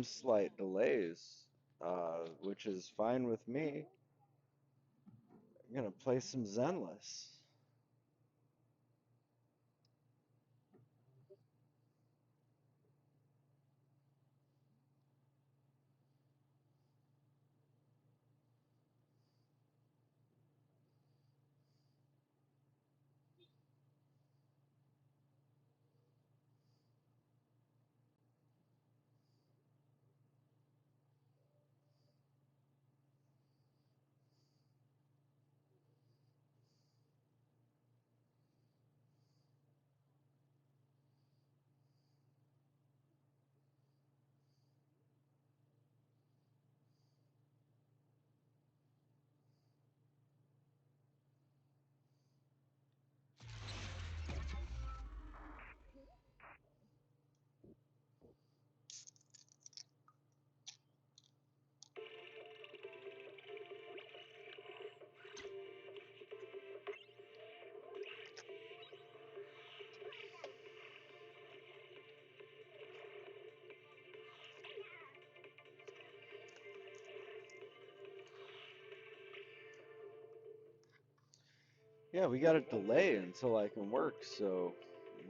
slight delays, which is fine with me. I'm gonna play some Zenless. Yeah, we got a delay until I can work, so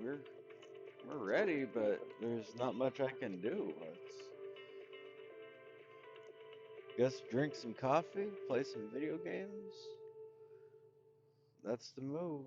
we're we're ready, but there's not much I can do. Let's guess drink some coffee, play some video games. That's the move.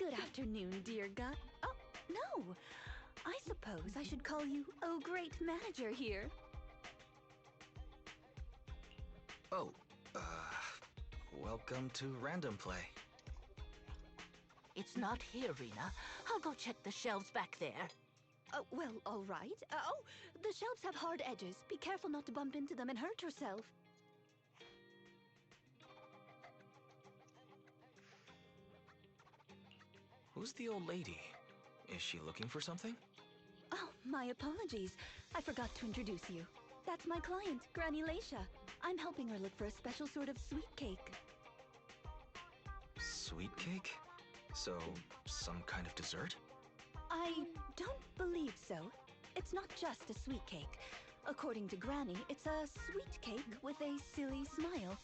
Good afternoon, dear God. Oh, no. I suppose I should call you, oh, great manager here. Oh, welcome to Random Play. It's not here, Rena. I'll go check the shelves back there. Oh, well, all right. Oh, the shelves have hard edges. Be careful not to bump into them and hurt yourself. Who's the old lady? Is she looking for something? Oh, my apologies. I forgot to introduce you. That's my client, Granny Leisha. I'm helping her look for a special sort of sweet cake. Sweet cake? So, some kind of dessert? I don't believe so. It's not just a sweet cake. According to Granny, it's a sweet cake with a silly smile.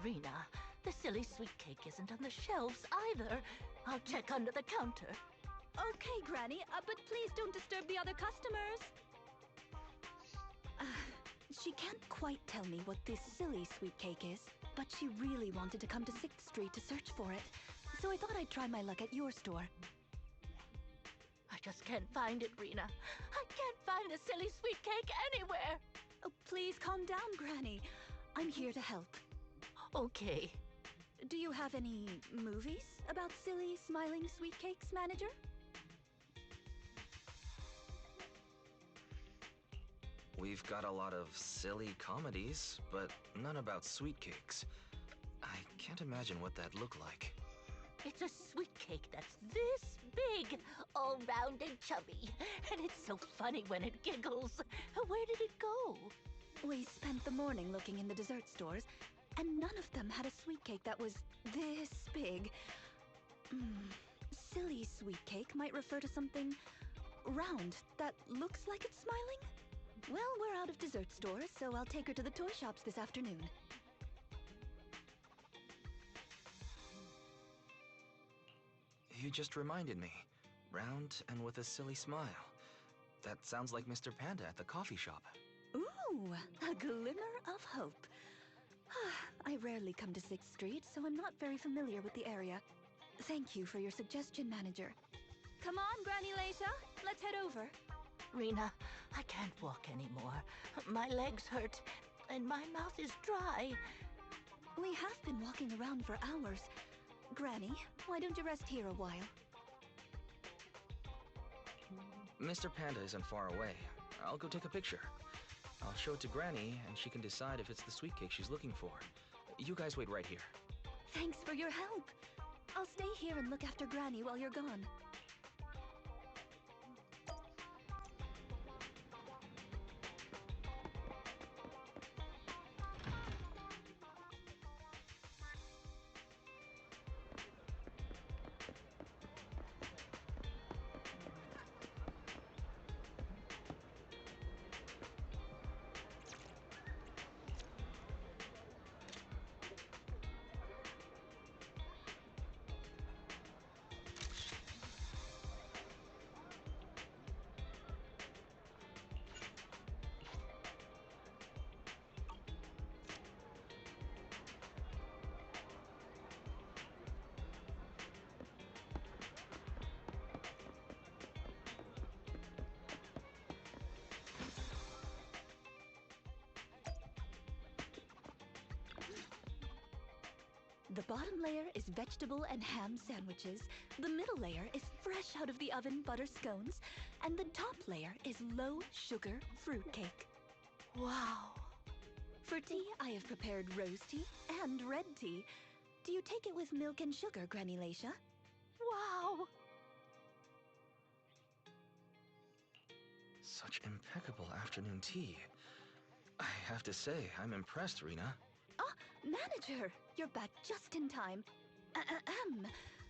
Rena, the silly sweet cake isn't on the shelves either. I'll check under the counter. Okay, Granny, but please don't disturb the other customers. She can't quite tell me what this silly sweet cake is, but she really wanted to come to 6th Street to search for it, so I thought I'd try my luck at your store. I just can't find it, Rena. I can't find the silly sweet cake anywhere. Oh, please calm down, Granny. I'm here to help. Okay. Do you have any movies about silly, smiling sweet cakes, manager? We've got a lot of silly comedies, but none about sweet cakes. I can't imagine what that'd look like. It's a sweet cake that's this big, all round and chubby. And it's so funny when it giggles. Where did it go? We spent the morning looking in the dessert stores, and none of them had a sweet cake that was this big. Silly sweet cake might refer to something round that looks like it's smiling? Well, we're out of dessert stores, so I'll take her to the toy shops this afternoon. You just reminded me. Round and with a silly smile. That sounds like Mr. Panda at the coffee shop. Ooh, a glimmer of hope. I rarely come to 6th Street, so I'm not very familiar with the area. Thank you for your suggestion, manager. Come on, Granny Leisha. Let's head over. Rena, I can't walk anymore. My legs hurt, and my mouth is dry. We have been walking around for hours. Granny, why don't you rest here a while? Mr. Panda isn't far away. I'll go take a picture. I'll show it to Granny, and she can decide if it's the sweet cake she's looking for. You guys wait right here. Thanks for your help. I'll stay here and look after Granny while you're gone. The bottom layer is vegetable and ham sandwiches, the middle layer is fresh out of the oven butter scones, and the top layer is low-sugar fruitcake. Wow. For tea, I have prepared rose tea and red tea. Do you take it with milk and sugar, Granny Leisha? Wow. Such impeccable afternoon tea. I have to say, I'm impressed, Rena. Ah, manager, you're back just in time.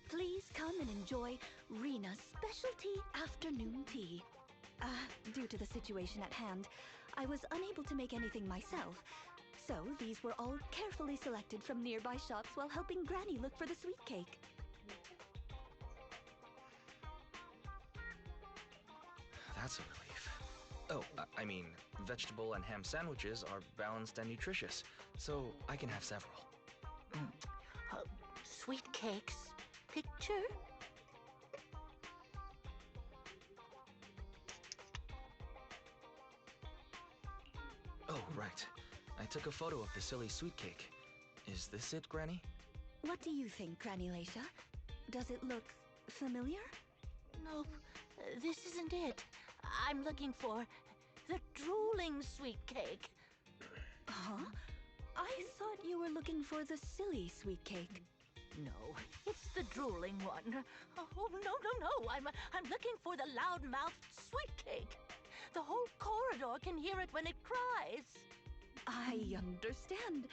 Please come and enjoy Rena's specialty afternoon tea. Due to the situation at hand, I was unable to make anything myself, so these were all carefully selected from nearby shops while helping Granny look for the sweet cake. That's a relief. Oh, I mean, vegetable and ham sandwiches are balanced and nutritious, so I can have several. Sweet cakes, picture? Oh, right. I took a photo of the silly sweet cake. Is this it, Granny? What do you think, Granny Laisha? Does it look familiar? Nope, this isn't it. I'm looking for the drooling sweet cake. Huh? I thought you were looking for the silly sweet cake. No, it's the drooling one. Oh, no. I'm looking for the loud-mouthed sweet cake. The whole corridor can hear it when it cries. I understand.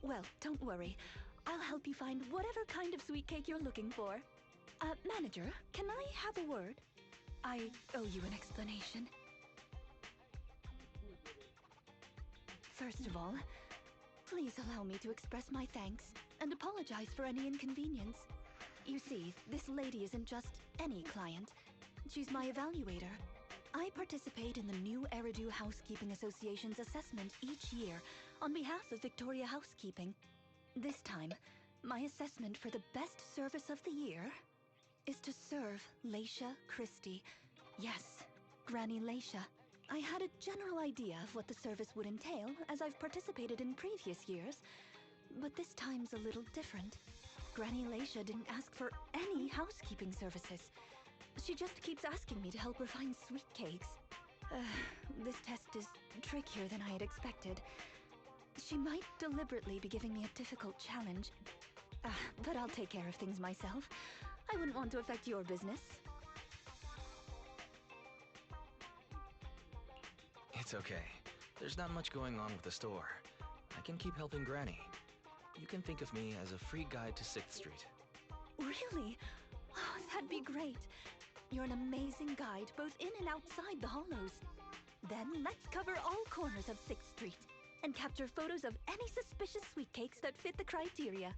Well, don't worry. I'll help you find whatever kind of sweet cake you're looking for. Manager, can I have a word? I owe you an explanation. First of all, please allow me to express my thanks and apologize for any inconvenience. You see, this lady isn't just any client. She's my evaluator. I participate in the new Eridu Housekeeping Association's assessment each year on behalf of Victoria Housekeeping. This time, my assessment for the best service of the year is to serve Laisha Christie. Yes, Granny Laisha. I had a general idea of what the service would entail, as I've participated in previous years, but this time's a little different. Granny Laisha didn't ask for any housekeeping services. She just keeps asking me to help her find sweet cakes. This test is trickier than I had expected. She might deliberately be giving me a difficult challenge. But I'll take care of things myself. I wouldn't want to affect your business. It's okay. There's not much going on with the store. I can keep helping Granny. You can think of me as a free guide to 6th Street. Really? Oh, that'd be great. You're an amazing guide, both in and outside the hollows. Then let's cover all corners of 6th Street and capture photos of any suspicious sweet cakes that fit the criteria.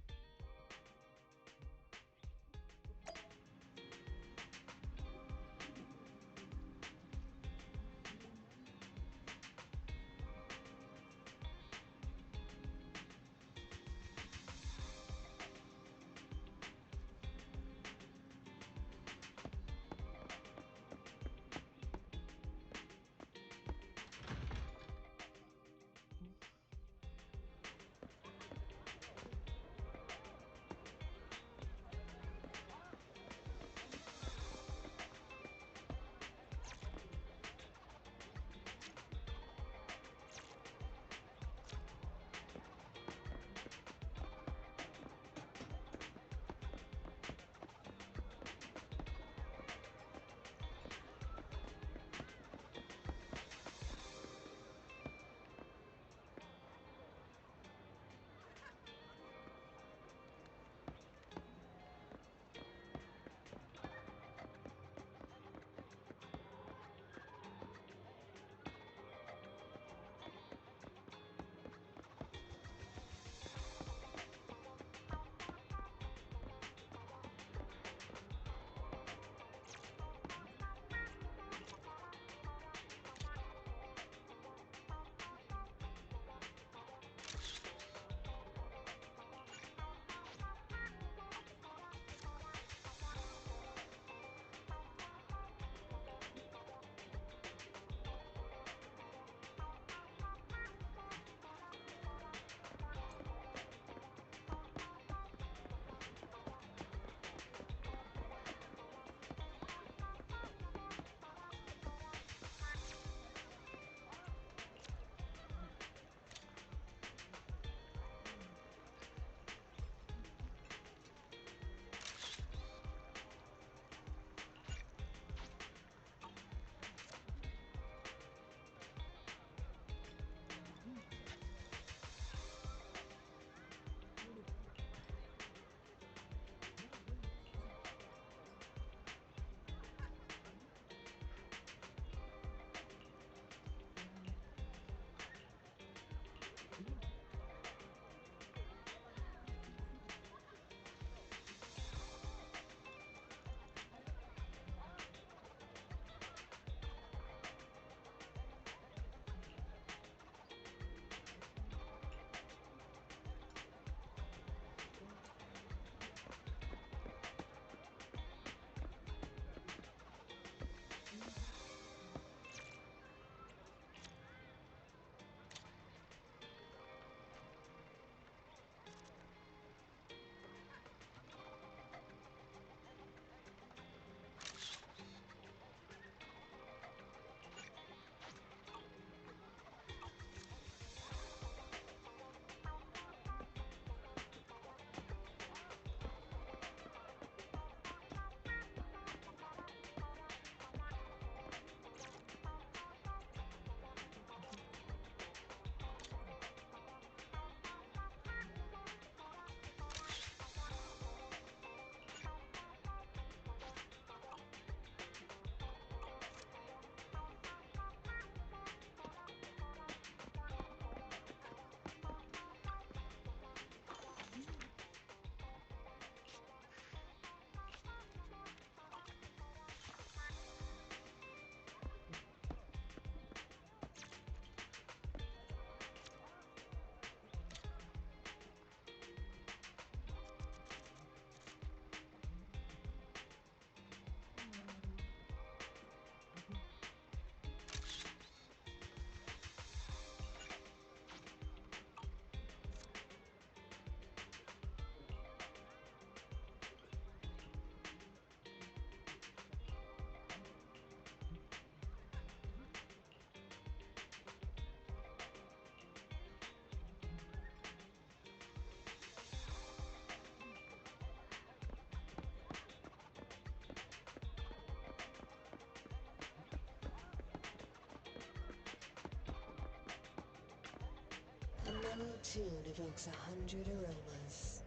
mellow tune evokes 100 aromas.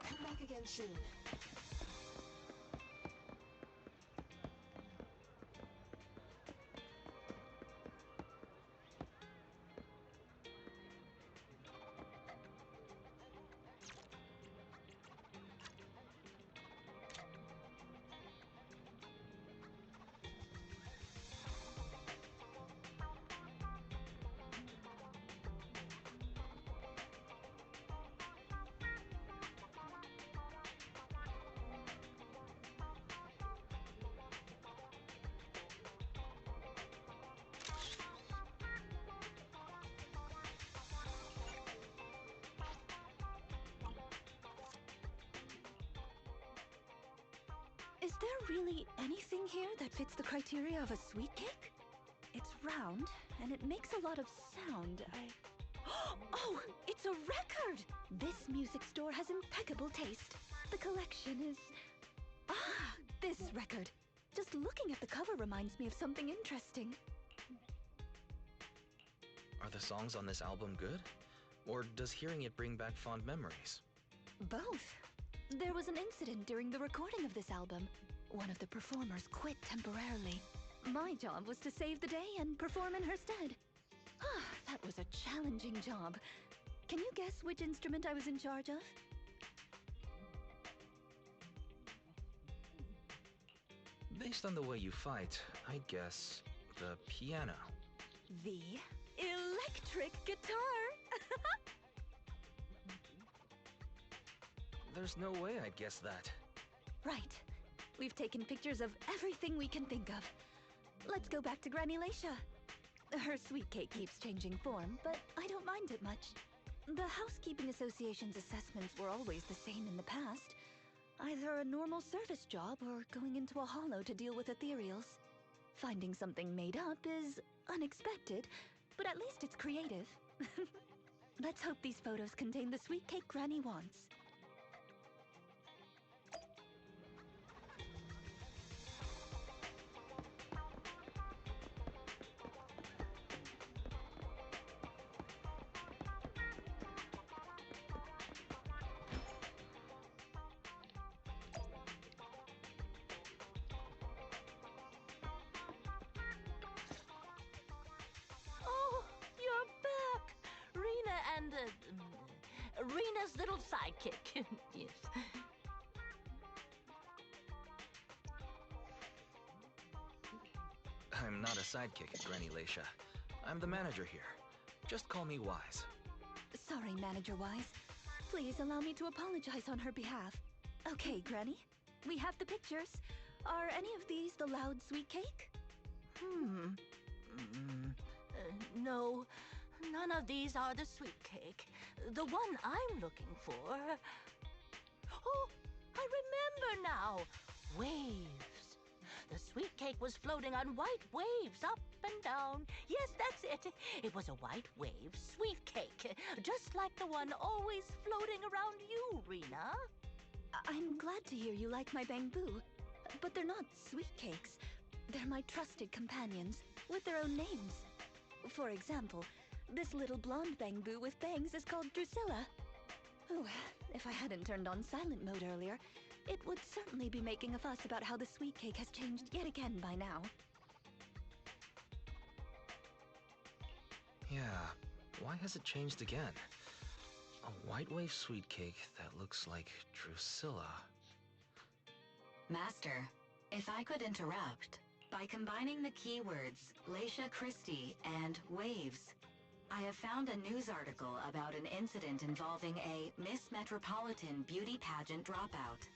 Come back again soon. Is there really anything here that fits the criteria of a sweet cake? It's round, and it makes a lot of sound. Oh, it's a record! This music store has impeccable taste. The collection is... Ah, this record. Just looking at the cover reminds me of something interesting. Are the songs on this album good? Or does hearing it bring back fond memories? Both. There was an incident during the recording of this album. One of the performers quit temporarily. My job was to save the day and perform in her stead. Ah, that was a challenging job. Can you guess which instrument I was in charge of? Based on the way you fight, I'd guess the piano. The electric guitar! There's no way I'd guess that. Right. We've taken pictures of everything we can think of. Let's go back to Granny Laisha. Her sweet cake keeps changing form, but I don't mind it much. The Housekeeping Association's assessments were always the same in the past. Either a normal service job or going into a hollow to deal with ethereals. Finding something made up is unexpected, but at least it's creative. Let's hope these photos contain the sweet cake Granny wants. Oh, you're back! Rena and, Rena's little sidekick. Yes. I'm not a sidekick, Granny Laisha. I'm the manager here. Just call me Wise. Sorry, Manager Wise. Please allow me to apologize on her behalf. Okay, Granny. We have the pictures. Are any of these the loud sweet cake? No, none of these are the sweet cake. The one I'm looking for... Oh, I remember now. Waves. The sweet cake was floating on white waves up and down. Yes, that's it. It was a white wave sweet cake, just like the one always floating around you, Rena. I'm glad to hear you like my bamboo, but they're not sweet cakes. They're my trusted companions, with their own names. For example, this little blonde bamboo with bangs is called Drusilla. Ooh, if I hadn't turned on silent mode earlier, it would certainly be making a fuss about how the sweet cake has changed yet again by now. Yeah, why has it changed again? A white wave sweet cake that looks like Drusilla. Master, if I could interrupt, by combining the keywords Laisha Christie and waves, I have found a news article about an incident involving a Miss Metropolitan beauty pageant dropout.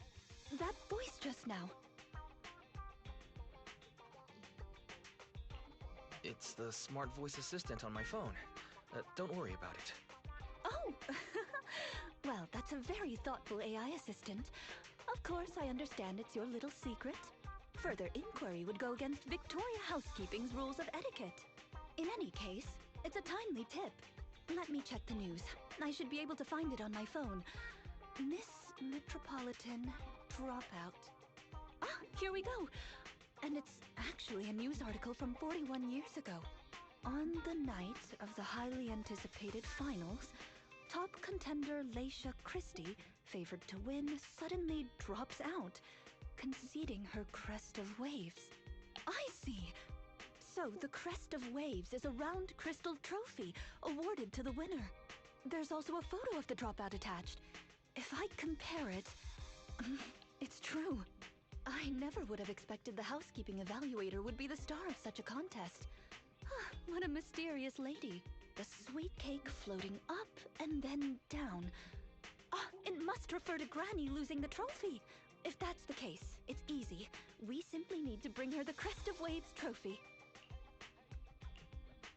That voice just now. It's the smart voice assistant on my phone. Don't worry about it. Oh! Well, that's a very thoughtful AI assistant. Of course, I understand it's your little secret. Further inquiry would go against Victoria Housekeeping's rules of etiquette. In any case, it's a timely tip. Let me check the news. I should be able to find it on my phone. Miss Metropolitan dropout. Ah, here we go. And it's actually a news article from 41 years ago. On the night of the highly anticipated finals, top contender Leisha Christie, favored to win, suddenly drops out, conceding her crest of waves. I see. So the crest of waves is a round crystal trophy awarded to the winner. There's also a photo of the dropout attached. If I compare it, it's true. I never would have expected the housekeeping evaluator would be the star of such a contest. What a mysterious lady. The sweet cake floating up and then down. It must refer to Granny losing the trophy. If that's the case, it's easy. We simply need to bring her the Crest of Waves trophy.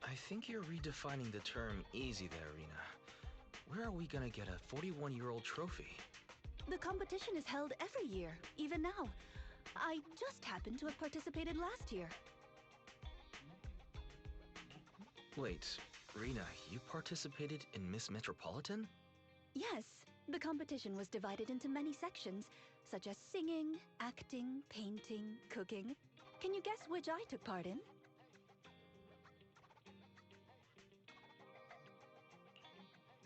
I think you're redefining the term easy there, Rena. Where are we gonna get a 41-year-old trophy? The competition is held every year, even now. I just happened to have participated last year. Wait, Rena, you participated in Miss Metropolitan? Yes, the competition was divided into many sections, such as singing, acting, painting, cooking. Can you guess which I took part in?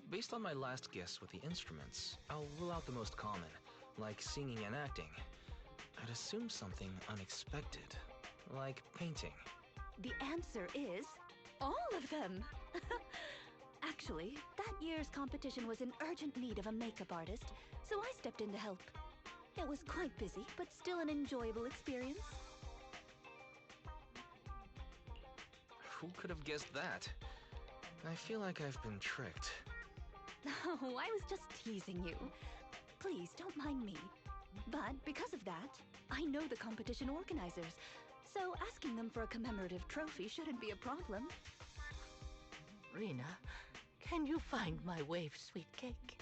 Based on my last guess with the instruments, I'll rule out the most common, like singing and acting. I'd assume something unexpected, like painting. The answer is all of them. Actually, that year's competition was in urgent need of a makeup artist, so I stepped in to help. It was quite busy, but still an enjoyable experience. Who could have guessed that? I feel like I've been tricked. Oh, I was just teasing you. Please, don't mind me. But because of that, I know the competition organizers, so asking them for a commemorative trophy shouldn't be a problem. Rena, can you find my wave sweet cake?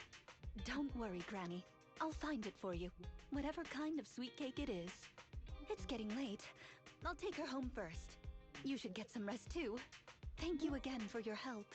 Don't worry, Granny. I'll find it for you, whatever kind of sweet cake it is. It's getting late. I'll take her home first. You should get some rest too. Thank you again for your help.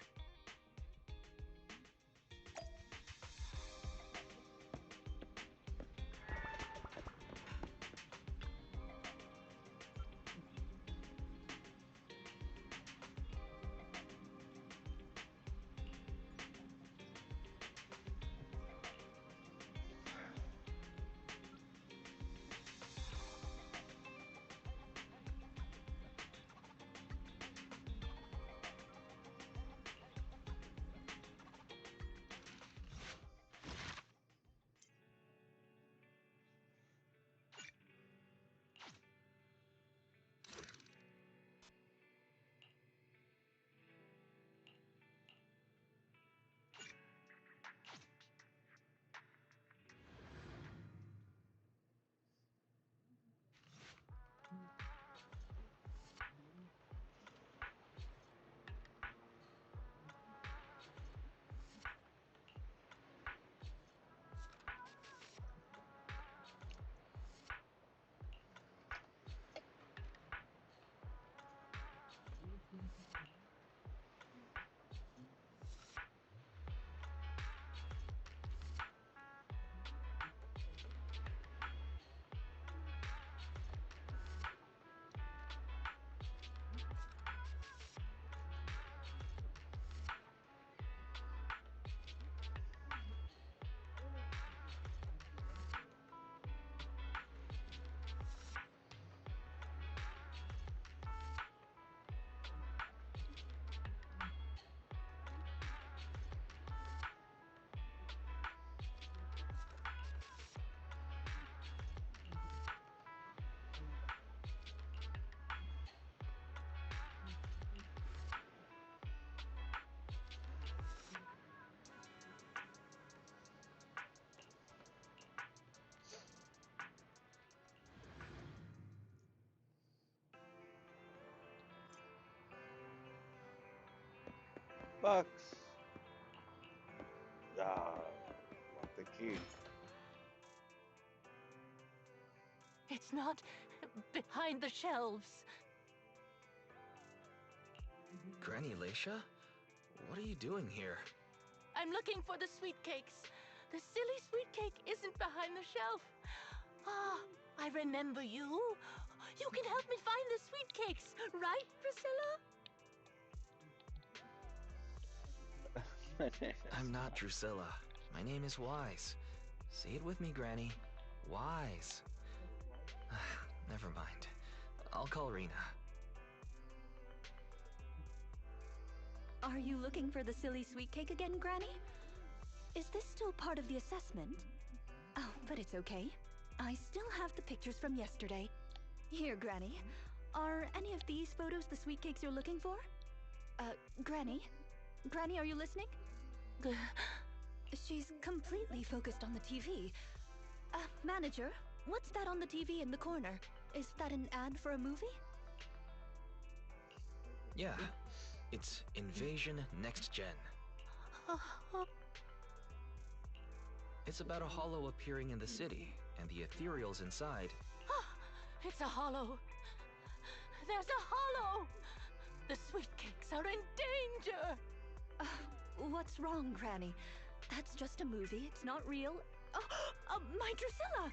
Bucks. Want the key. It's not behind the shelves. Granny Leisha? What are you doing here? I'm looking for the sweet cakes. The silly sweet cake isn't behind the shelf. Ah, I remember you. You can help me find the sweet cakes, right, Priscilla? I'm not Drusilla. My name is Wise. Say it with me, Granny. Wise. Never mind. I'll call Rena. Are you looking for the silly sweet cake again, Granny? Is this still part of the assessment? Oh, but it's okay. I still have the pictures from yesterday. Here, Granny. Are any of these photos the sweet cakes you're looking for? Granny? Granny, are you listening? She's completely focused on the TV. Manager, what's that on the TV in the corner? Is that an ad for a movie? Yeah, it's Invasion Next Gen. It's about a hollow appearing in the city, and the ethereals inside. It's a hollow. There's a hollow! The sweet cakes are in danger! What's wrong, Granny? That's just a movie, it's not real. My Drusilla!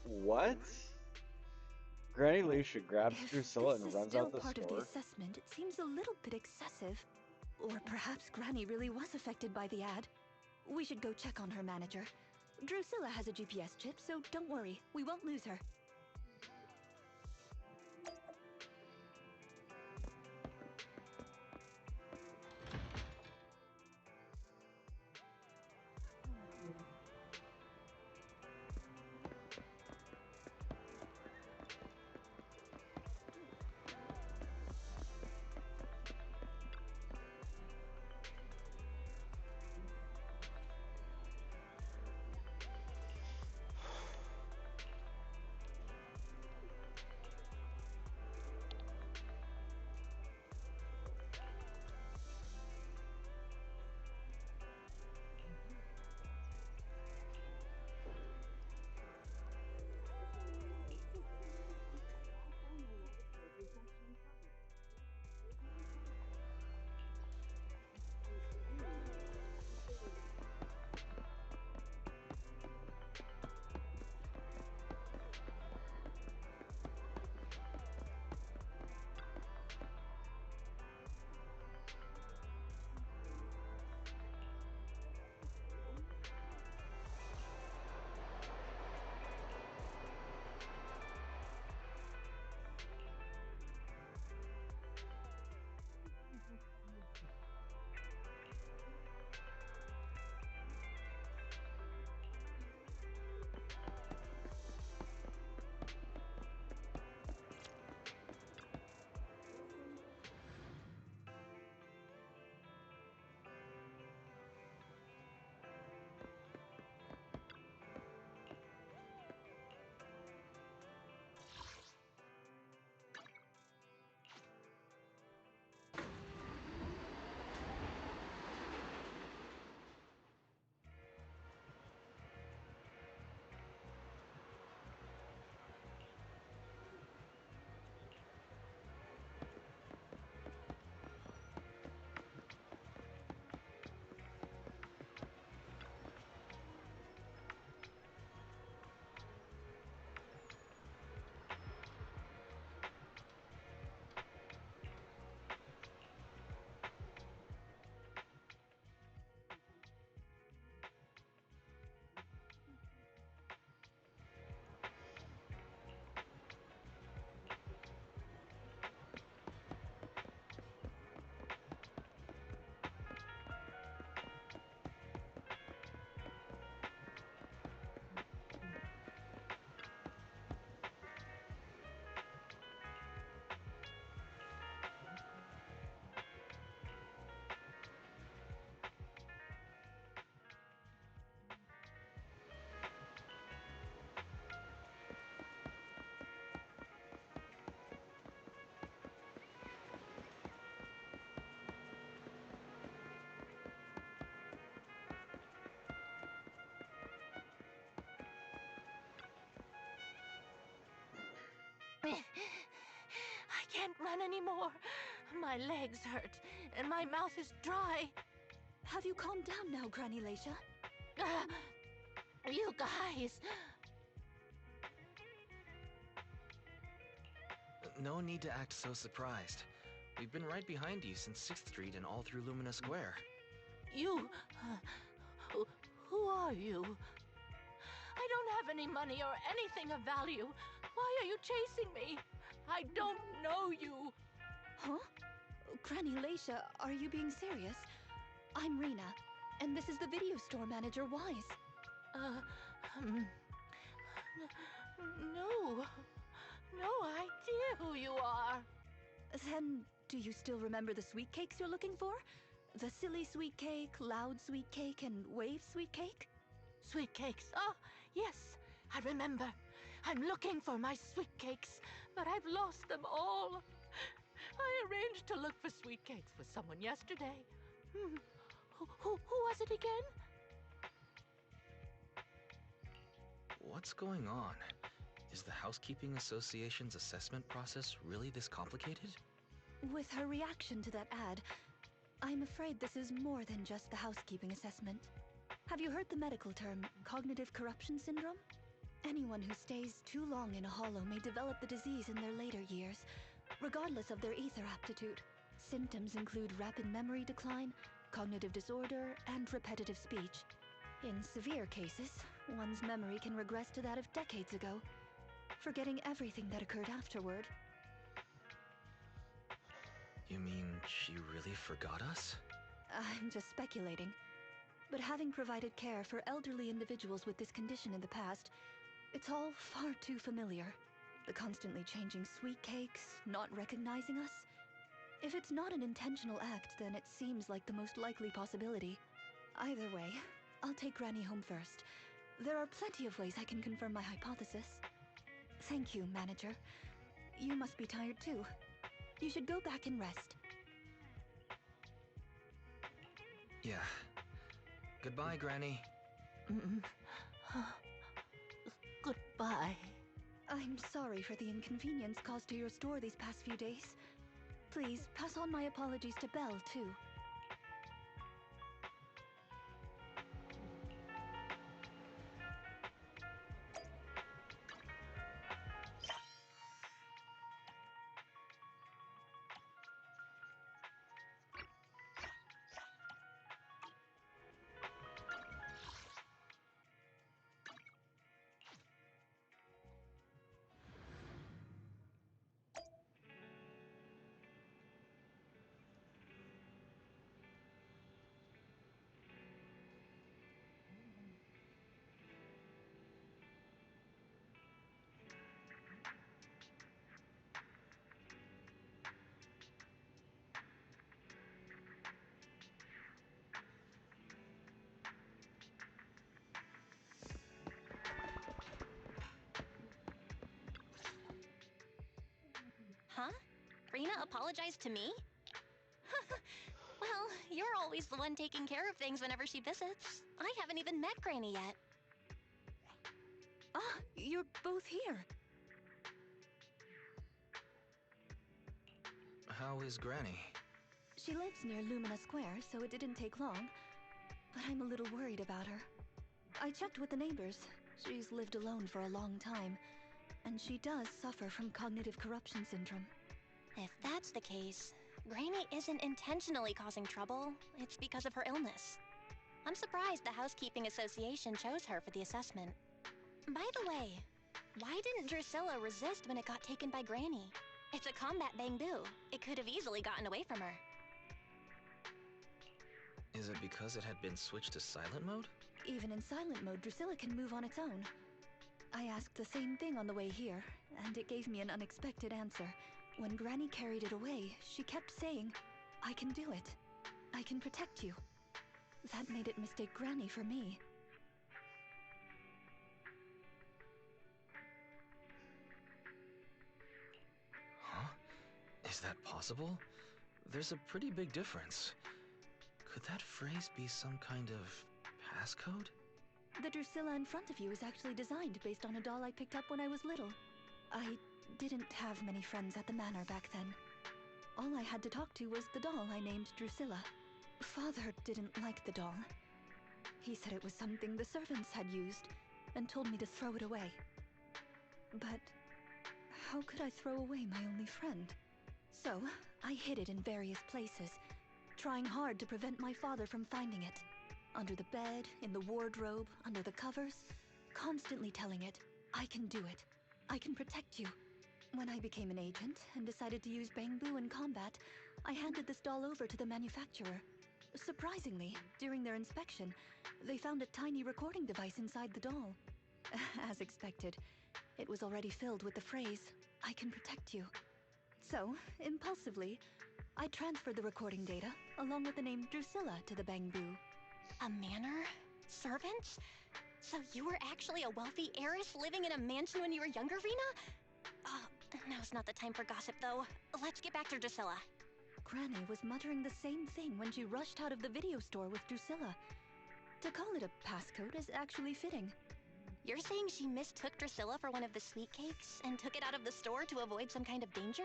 What? Granny Leisha grabs Drusilla If and this is runs still out the part of the store. assessment, it seems a little bit excessive. Or perhaps Granny really was affected by the ad. We should go check on her, Manager. Drusilla has a GPS chip, so don't worry, we won't lose her. I can't run anymore. My legs hurt, and my mouth is dry. Have you calmed down now, Granny Leisha? You guys. No need to act so surprised. We've been right behind you since 6th Street and all through Lumina Square. You... who, who are you? I don't have any money or anything of value. Why are you chasing me? I don't know you. Huh? Granny Leisha, are you being serious? I'm Rena, and this is the video store manager, Wise. No. No idea who you are. Then, do you still remember the sweet cakes you're looking for? The silly sweet cake, loud sweet cake, and wave sweet cake? Sweet cakes. Oh, yes, I remember. I'm looking for my sweet cakes, but I've lost them all. I arranged to look for sweet cakes with someone yesterday. Who was it again? What's going on? Is the Housekeeping Association's assessment process really this complicated? With her reaction to that ad, I'm afraid this is more than just the housekeeping assessment. Have you heard the medical term, cognitive corruption syndrome? Anyone who stays too long in a hollow may develop the disease in their later years, regardless of their ether aptitude. Symptoms include rapid memory decline, cognitive disorder, and repetitive speech. In severe cases, one's memory can regress to that of decades ago, forgetting everything that occurred afterward. You mean she really forgot us? I'm just speculating. But having provided care for elderly individuals with this condition in the past, it's all far too familiar. The constantly changing sweet cakes, not recognizing us. If it's not an intentional act, then it seems like the most likely possibility. Either way, I'll take Granny home first. There are plenty of ways I can confirm my hypothesis. Thank you, Manager. You must be tired too. You should go back and rest. Yeah. Goodbye, Granny. Goodbye. I'm sorry for the inconvenience caused to your store these past few days. Please, pass on my apologies to Belle, too. Huh? Rena apologized to me? Well, you're always the one taking care of things whenever she visits. I haven't even met Granny yet. Ah, you're both here. How is Granny? She lives near Lumina Square, so it didn't take long. But I'm a little worried about her. I checked with the neighbors. She's lived alone for a long time, and she does suffer from cognitive corruption syndrome. If that's the case, Granny isn't intentionally causing trouble. It's because of her illness. I'm surprised the Housekeeping Association chose her for the assessment. By the way, why didn't Drusilla resist when it got taken by Granny? It's a combat bamboo. It could have easily gotten away from her. Is it because it had been switched to silent mode? Even in silent mode, Drusilla can move on its own. I asked the same thing on the way here, and it gave me an unexpected answer. When Granny carried it away, she kept saying, "I can do it. I can protect you." That made it mistake Granny for me. Huh? Is that possible? There's a pretty big difference. Could that phrase be some kind of passcode? The Drusilla in front of you is actually designed based on a doll I picked up when I was little. I didn't have many friends at the manor back then. All I had to talk to was the doll I named Drusilla. Father didn't like the doll. He said it was something the servants had used, and told me to throw it away. But how could I throw away my only friend? So, I hid it in various places, trying hard to prevent my father from finding it. Under the bed, in the wardrobe, under the covers, constantly telling it, I can do it. I can protect you. When I became an agent and decided to use Bangbu in combat, I handed this doll over to the manufacturer. Surprisingly, during their inspection, they found a tiny recording device inside the doll. As expected, it was already filled with the phrase, I can protect you. So, impulsively, I transferred the recording data, along with the name Drusilla, to the Bangbu. A manor? Servant? So you were actually a wealthy heiress living in a mansion when you were younger, Rena? Now's not the time for gossip, though. Let's get back to Drusilla. Granny was muttering the same thing when she rushed out of the video store with Drusilla. To call it a passcode is actually fitting. You're saying she mistook Drusilla for one of the sweet cakes and took it out of the store to avoid some kind of danger?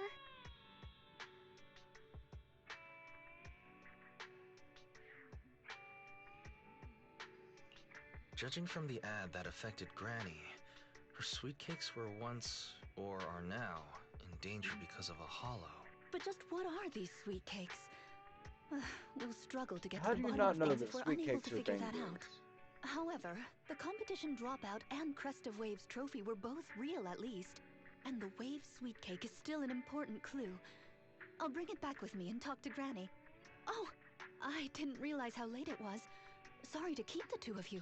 Judging from the ad that affected Granny, her sweet cakes were once, or are now, in danger because of a hollow. But just what are these sweet cakes? We'll struggle to get How to do the you bottom not of know things that if we're sweet unable cakes to are figure that Bangboos? out. However, the competition dropout and Crest of Waves trophy were both real at least. And the Wave sweet cake is still an important clue. I'll bring it back with me and talk to Granny. Oh, I didn't realize how late it was. Sorry to keep the two of you.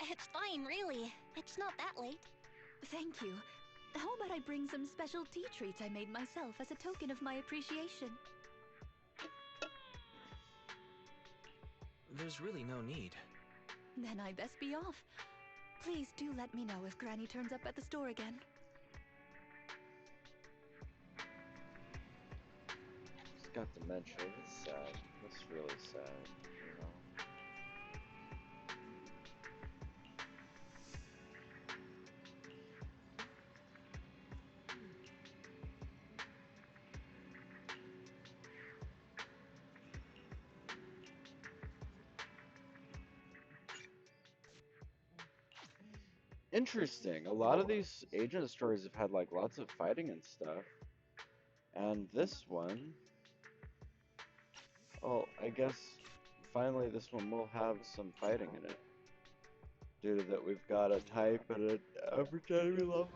It's fine, really. It's not that late. Thank you. How about I bring some special tea treats I made myself as a token of my appreciation? There's really no need. Then I best be off. Please do let me know if Granny turns up at the store again. He's got dementia. It's sad. That's really sad, you know? Interesting. A lot of these agent stories have had like lots of fighting and stuff. And this one, well, I guess finally this one will have some fighting in it. Due to that we've got a type at an average enemy level.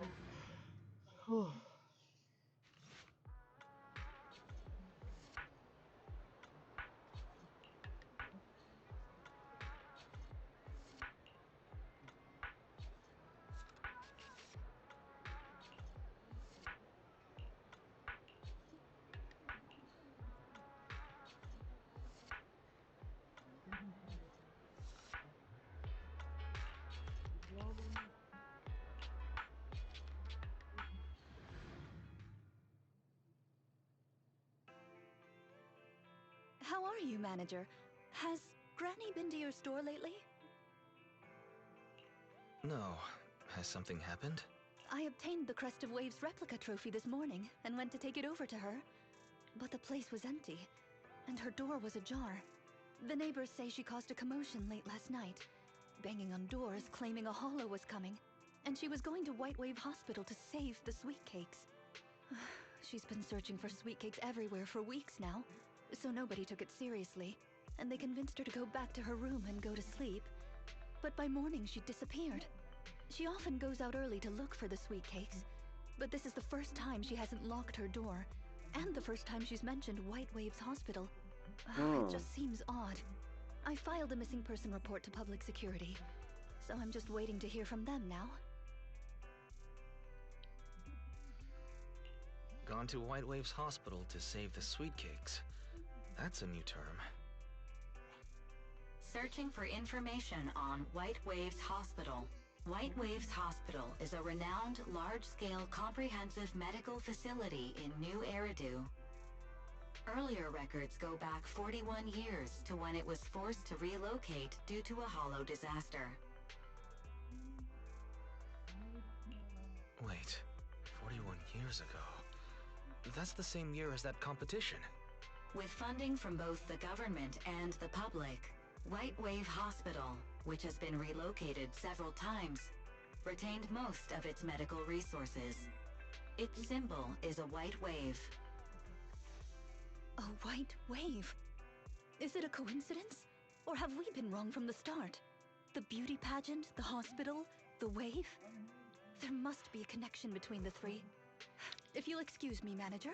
How are you, manager? Has Granny been to your store lately? No. Has something happened? I obtained the Crest of Waves replica trophy this morning and went to take it over to her. But the place was empty, and her door was ajar. The neighbors say she caused a commotion late last night, banging on doors claiming a hollow was coming, and she was going to White Wave Hospital to save the sweet cakes. She's been searching for sweet cakes everywhere for weeks now, so nobody took it seriously, and they convinced her to go back to her room and go to sleep. But by morning she disappeared. She often goes out early to look for the sweet cakes, but this is the first time she hasn't locked her door, and the first time she's mentioned White Waves Hospital. It just seems odd. I filed a missing person report to public security, so I'm just waiting to hear from them now. Gone to White Waves Hospital to save the sweet cakes. That's a new term. Searching for information on White Waves Hospital. White Waves Hospital is a renowned, large-scale, comprehensive medical facility in New Eridu. Earlier records go back 41 years to when it was forced to relocate due to a hollow disaster. Wait, 41 years ago? That's the same year as that competition. With funding from both the government and the public, White Wave Hospital, which has been relocated several times, retained most of its medical resources. Its symbol is a white wave. A white wave. Is it a coincidence? Or have we been wrong from the start? The beauty pageant, the hospital, the wave? There must be a connection between the three. If you'll excuse me, manager,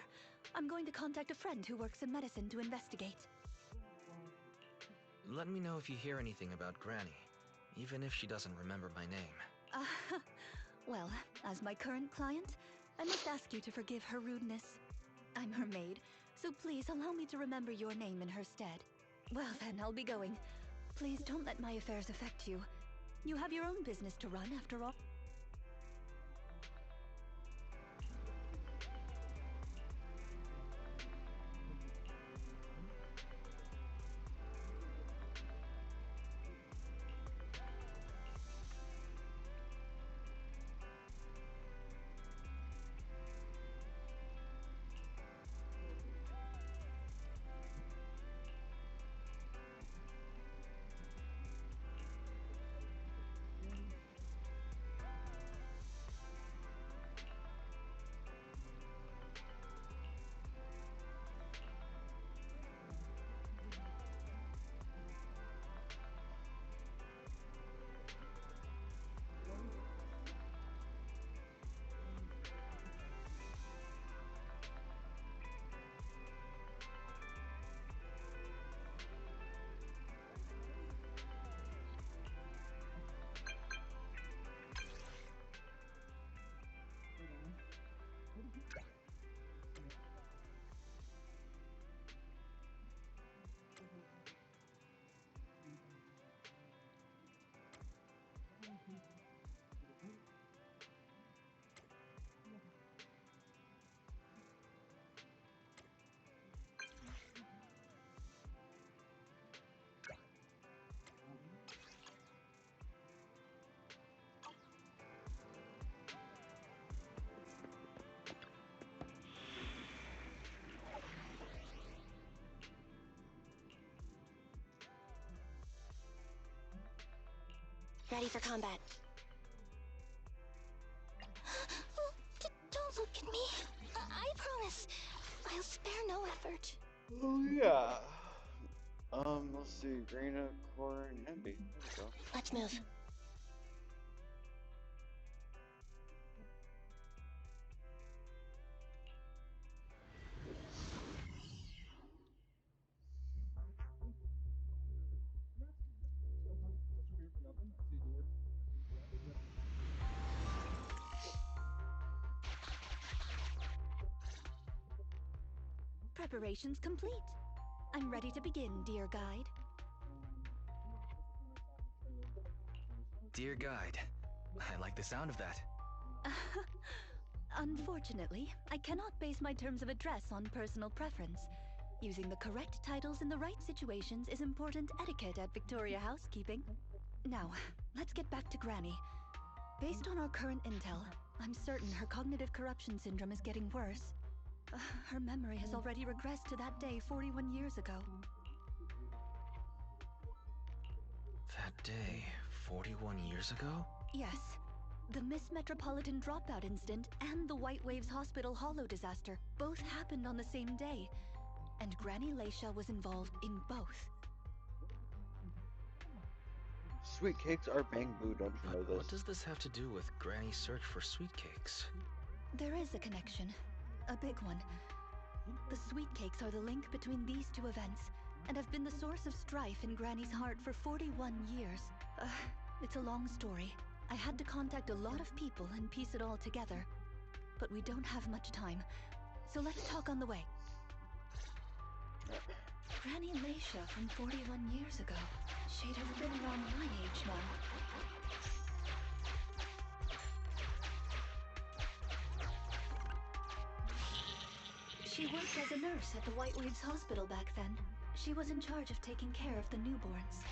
I'm going to contact a friend who works in medicine to investigate. Let me know if you hear anything about Granny, even if she doesn't remember my name. Well, as my current client, I must ask you to forgive her rudeness. I'm her maid, so please allow me to remember your name in her stead. Well then, I'll be going. Please don't let my affairs affect you. You have your own business to run, after all. Ready for combat. Don't look at me. I promise. I'll spare no effort. Oh yeah. Let's see, Greenup, Core, and Envy. There we go. Let's move. Preparations complete. I'm ready to begin, dear guide. Dear Guide, I like the sound of that. Unfortunately, I cannot base my terms of address on personal preference. Using the correct titles in the right situations is important etiquette at Victoria Housekeeping. Now, let's get back to Granny. Based on our current intel, I'm certain her cognitive corruption syndrome is getting worse. Her memory has already regressed to that day 41 years ago. That day, 41 years ago? Yes. The Miss Metropolitan dropout incident and the White Waves Hospital Hollow disaster both happened on the same day. And Granny Leisha was involved in both. Sweet cakes are bamboo, don't you know But this? what does this have to do with Granny's search for sweet cakes? There is a connection. A big one. The sweet cakes are the link between these two events, and have been the source of strife in Granny's heart for 41 years. It's a long story. I had to contact a lot of people and piece it all together. But we don't have much time, so let's talk on the way. Granny Leisha from 41 years ago. She'd have been around my age now. She worked as a nurse at the White Waves Hospital back then. She was in charge of taking care of the newborns.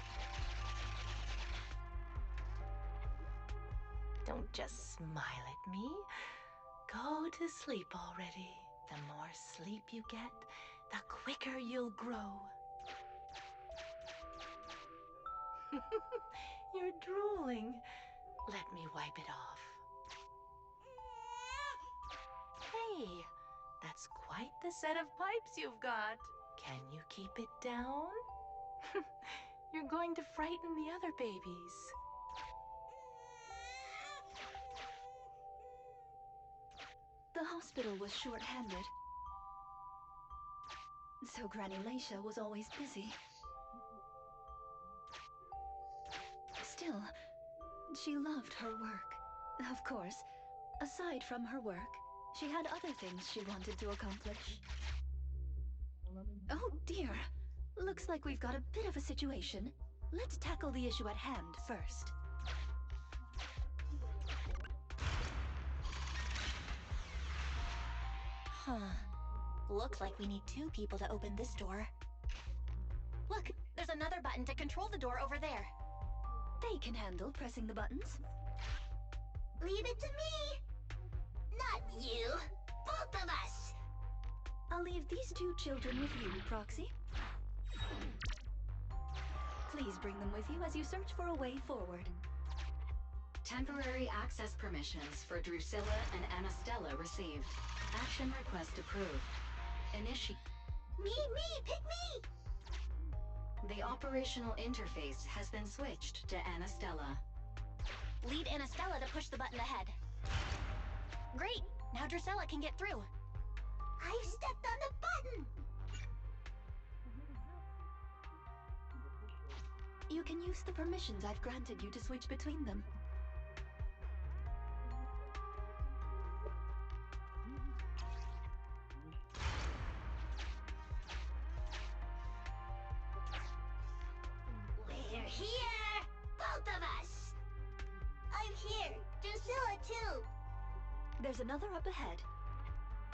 Don't just smile at me. Go to sleep already. The more sleep you get, the quicker you'll grow. You're drooling. Let me wipe it off. Hey, the That's quite the set of pipes you've got. Can you keep it down? You're going to frighten the other babies. The hospital was short-handed, so Granny Leisha was always busy. Still, she loved her work. Of course, aside from her work, she had other things she wanted to accomplish. Oh dear! Looks like we've got a bit of a situation. Let's tackle the issue at hand first. Huh. Looks like we need 2 people to open this door. Look, there's another button to control the door over there. They can handle pressing the buttons. Leave it to me! Not you! Both of us! I'll leave these 2 children with you, Proxy. Please bring them with you as you search for a way forward. Temporary access permissions for Drusilla and Anastella received. Action request approved. Me! Pick me! The operational interface has been switched to Anastella. Lead Anastella to push the button ahead. Great! Now Drusilla can get through. I stepped on the button! You can use the permissions I've granted you to switch between them. We're here! Both of us! I'm here! Drusilla too! There's another up ahead.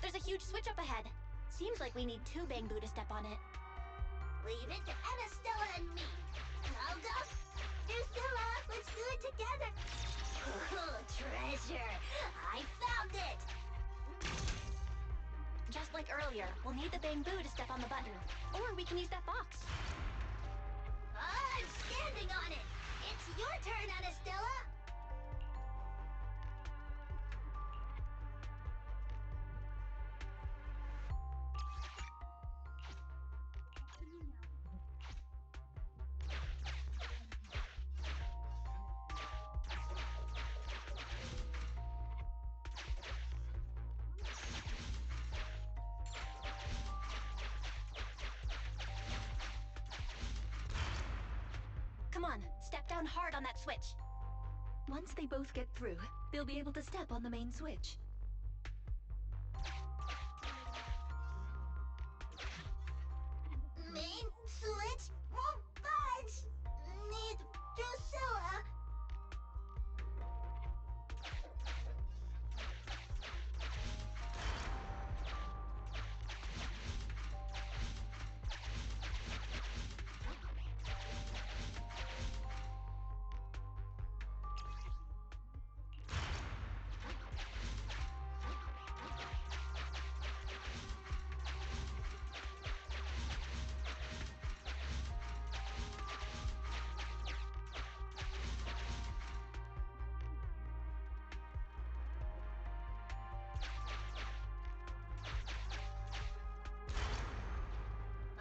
There's a huge switch up ahead. Seems like we need 2 Bamboo to step on it. Leave it to Anastella and me! I'll go! Drusilla, let's do it together! Oh, treasure! I found it! Just like earlier, we'll need the Bamboo to step on the button. Or we can use that box. I'm standing on it! It's your turn, Anastella! Come on, step down hard on that switch. Once they both get through, they'll be able to step on the main switch. Main switch won't budge! Need Drusilla!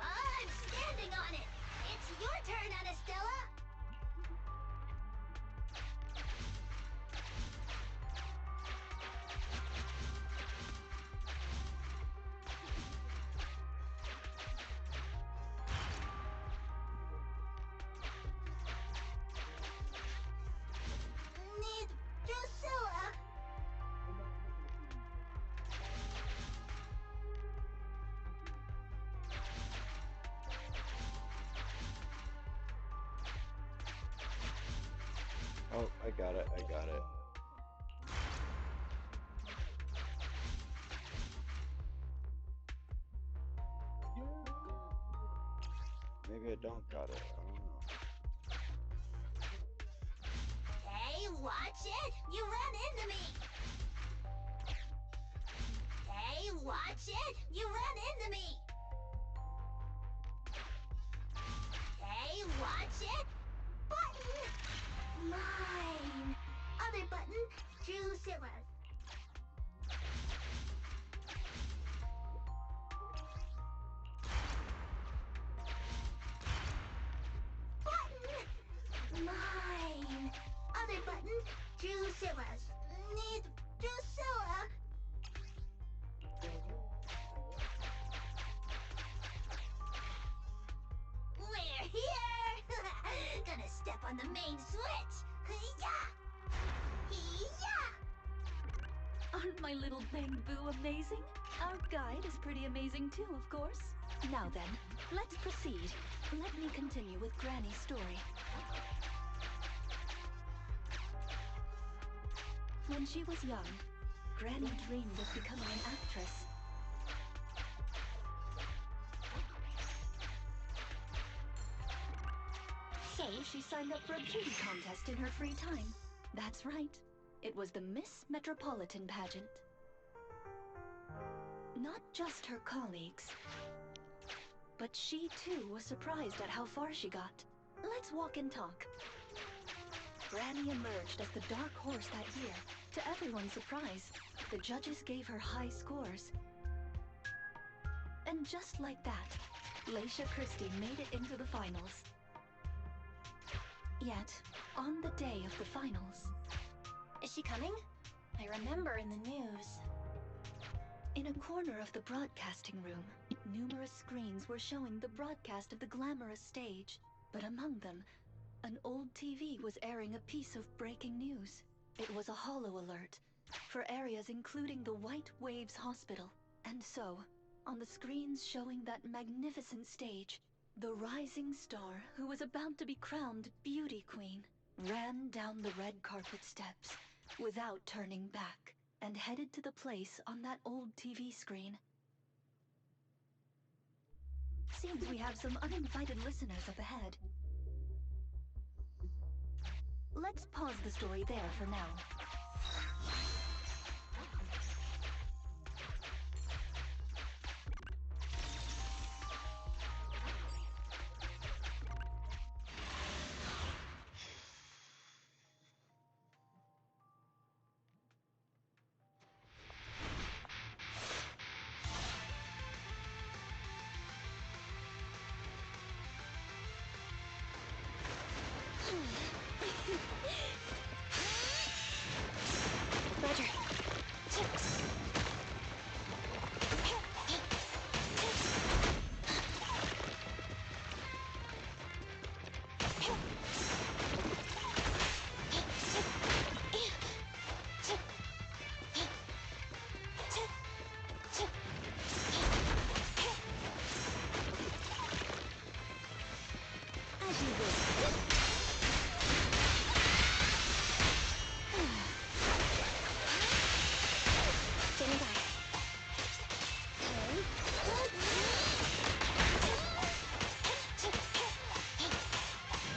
I'm standing on it! It's your turn, Anastella! Need Drusilla! Oh, I got it. Maybe I don't got it. I don't know. Hey, watch it! You ran into me! Hey, watch it! You ran into me! Hey, watch it! Button! Mine! Other button, Drusilla. Mine. Other button, Drusilla's. Need Drusilla. We're here! Gonna step on the main switch! Yeah! Yeah! Aren't my little banged boo amazing? Our guide is pretty amazing too, of course. Now then, let's proceed. Let me continue with Granny's story. When she was young, Granny dreamed of becoming an actress. So she signed up for a beauty contest in her free time. That's right. It was the Miss Metropolitan pageant. Not just her colleagues, but she too was surprised at how far she got. Let's walk and talk. Granny emerged as the dark horse that year. To everyone's surprise, the judges gave her high scores. And just like that, Leisha Christie made it into the finals. Yet, on the day of the finals... Is she coming? I remember in the news. In a corner of the broadcasting room, numerous screens were showing the broadcast of the glamorous stage. But among them, an old TV was airing a piece of breaking news. It was a holo alert for areas including the White Waves Hospital. And so, on the screens showing that magnificent stage, the rising star who was about to be crowned Beauty Queen ran down the red carpet steps without turning back and headed to the place on that old TV screen. Seems we have some uninvited listeners up ahead. Let's pause the story there for now. Roger. As you wish. Standing by.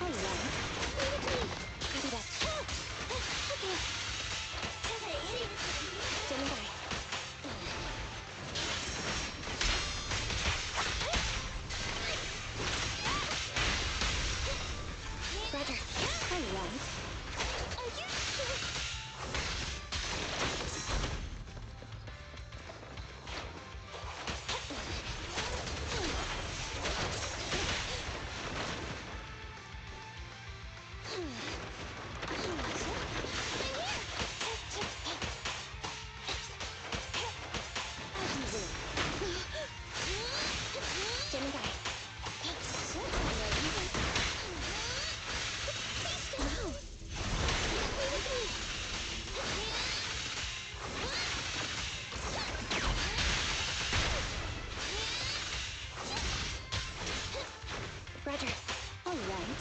All right. Copy that. Okay. Standing by. Roger. All right. As you wish. Standing by. Wow. Roger. All right.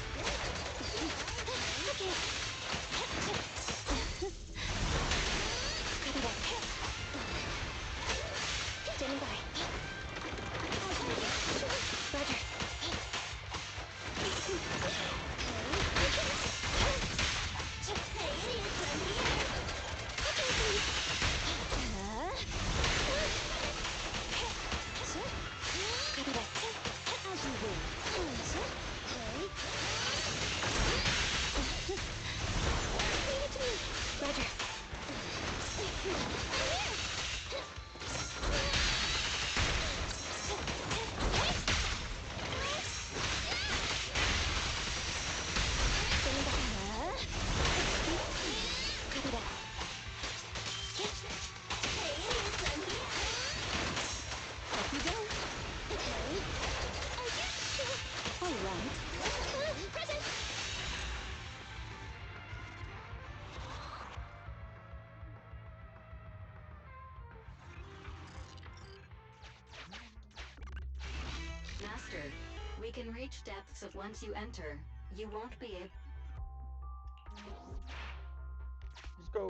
They can reach depths of once you enter. You won't be able... Let's go.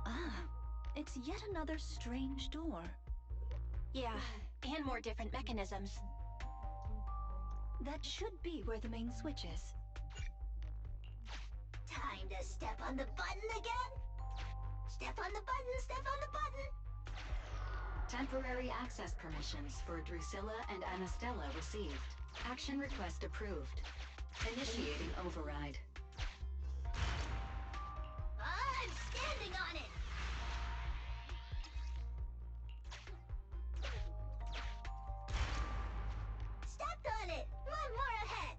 Ah, it's yet another strange door. Yeah, and more different mechanisms. That should be where the main switch is. Time to step on the button again? Step on the button, step on the button! Temporary access permissions for Drusilla and Anastella received. Action request approved. Initiating override. I'm standing on it! Stepped on it! One more ahead!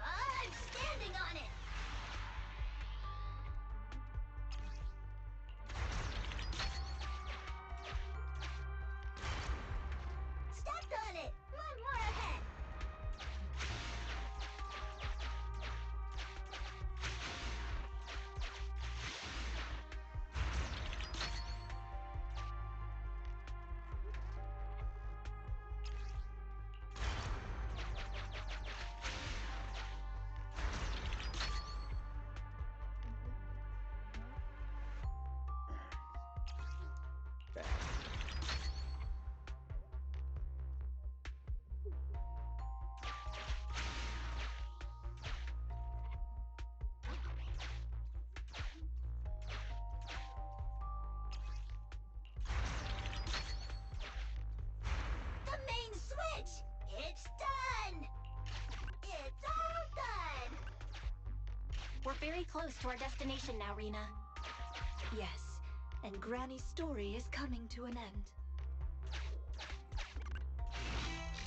I'm standing on it! Stepped on it! One more ahead! Okay. The main switch! It's done! It's all done! We're very close to our destination now, Rena. Yes, and Granny's story is coming to an end.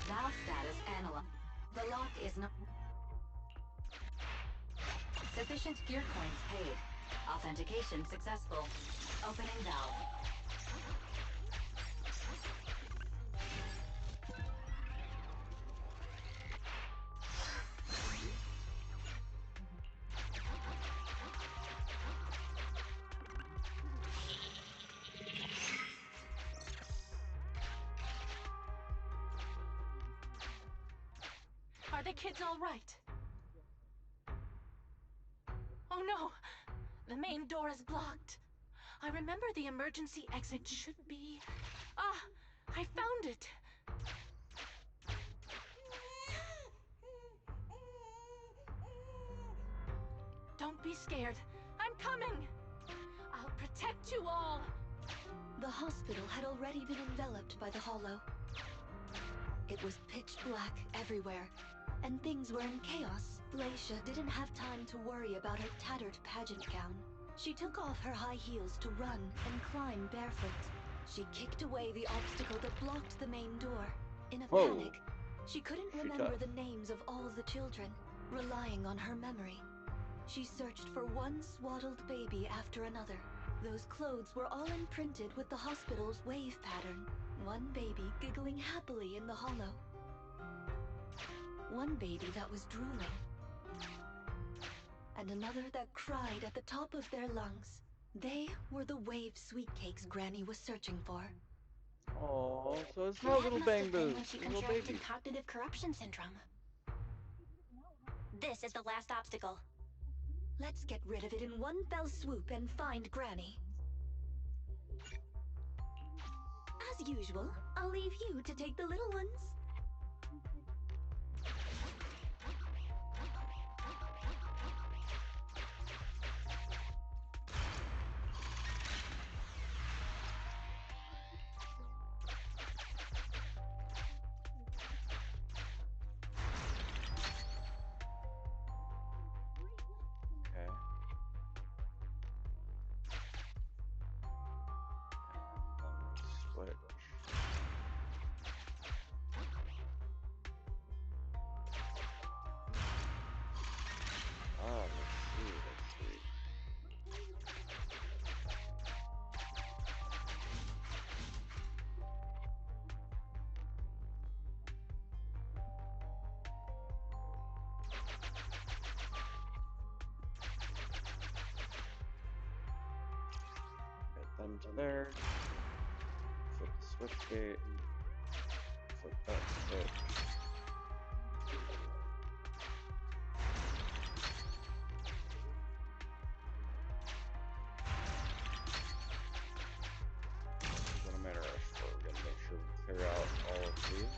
Valve status analyzed. The lock is not... Sufficient gear coins paid. Authentication successful. Opening valve. Are the kids all right? Oh no! The main door is blocked. I remember the emergency exit should be... Ah! I found it! Don't be scared. I'm coming! I'll protect you all! The hospital had already been enveloped by the hollow. It was pitch black everywhere, and things were in chaos. Leisha didn't have time to worry about her tattered pageant gown. She took off her high heels to run and climb barefoot. She kicked away the obstacle that blocked the main door. In a Whoa. panic, she couldn't She remember tough. the names of all the children, relying on her memory. She searched for one swaddled baby after another. Those clothes were all imprinted with the hospital's wave pattern. One baby giggling happily in the hollow. One baby that was drooling. And another that cried at the top of their lungs. They were the wave sweet cakes Granny was searching for. Oh, so it's not That little must bang have been boos. when she They're little contracted babies. cognitive corruption syndrome. This is the last obstacle. Let's get rid of it in one fell swoop and find Granny. As usual, I'll leave you to take the little ones. Okay. And then Then to there. Flip the switch gate. Flip that switch. What I'm in a rush for. We're gonna make sure we clear out all of these.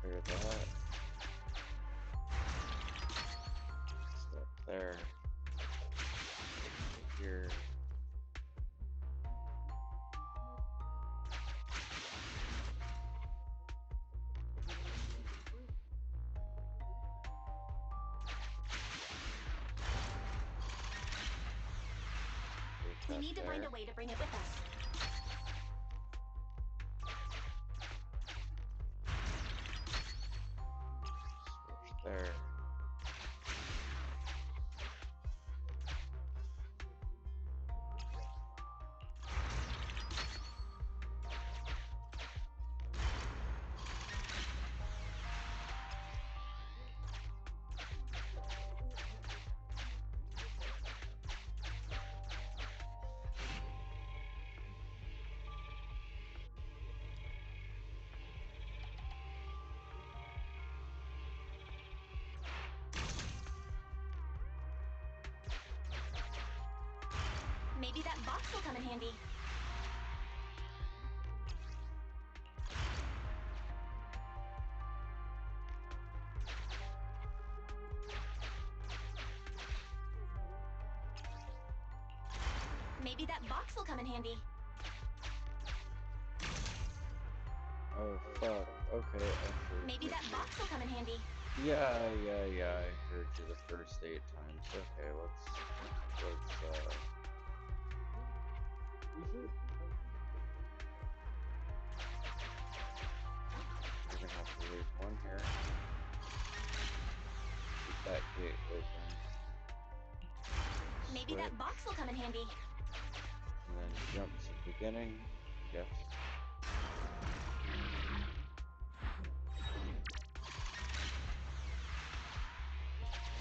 Clear that. Step there. Here. We need to find a way to bring it with us. Switch there. Maybe that box will come in handy. Maybe that box will come in handy. Oh fuck. Okay, I heard Maybe you. that box will come in handy. Yeah, I heard you the first 8 times. Okay, let's we're gonna have to leave one here. Keep that gate open. Maybe that box will come in handy. And then jump to the beginning. Yes.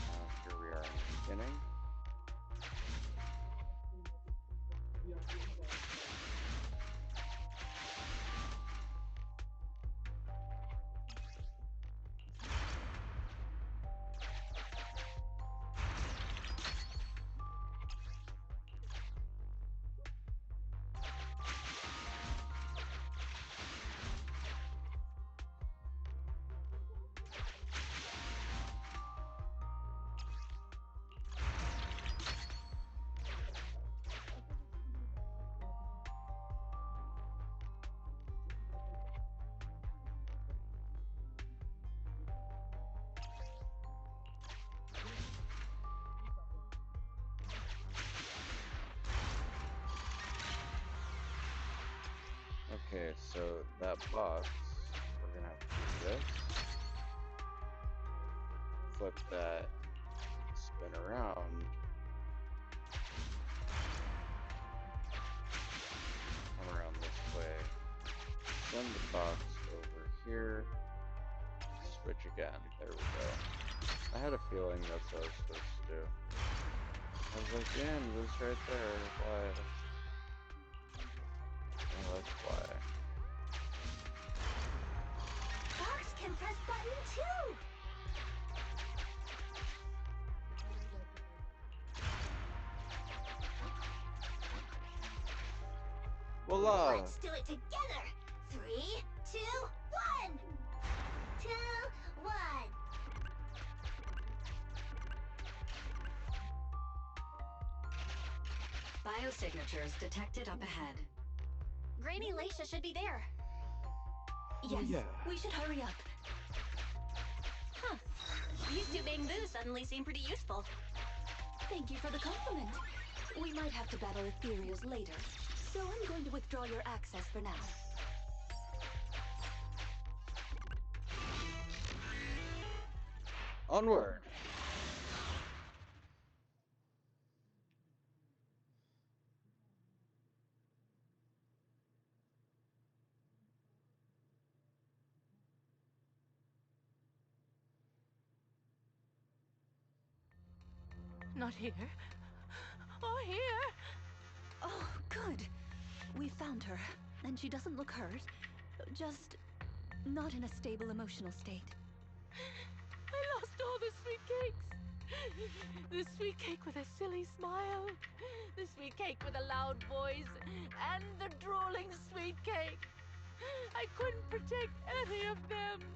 Now here we are in the beginning. Okay, so that box, we're gonna have to do this. Flip that, spin around. Come around this way. Send the box over here. Switch again. There we go. I had a feeling that's what I was supposed to do. I was like, Dan was right there. Why? Oh, that's why. Fox can press button too! Voila! Let's do it together! 3, 2, 1! 2, 1! Biosignatures detected up ahead. Granny Laisha should be there. Yes, yeah. we should hurry up. Huh. These two bamboos suddenly seem pretty useful. Thank you for the compliment. We might have to battle ethereals later, so I'm going to withdraw your access for now. Onward! Not here. Or here. Oh, good. We found her, and she doesn't look hurt. Just not in a stable emotional state. I lost all the sweet cakes. The sweet cake with a silly smile. The sweet cake with a loud voice. And the drooling sweet cake. I couldn't protect any of them.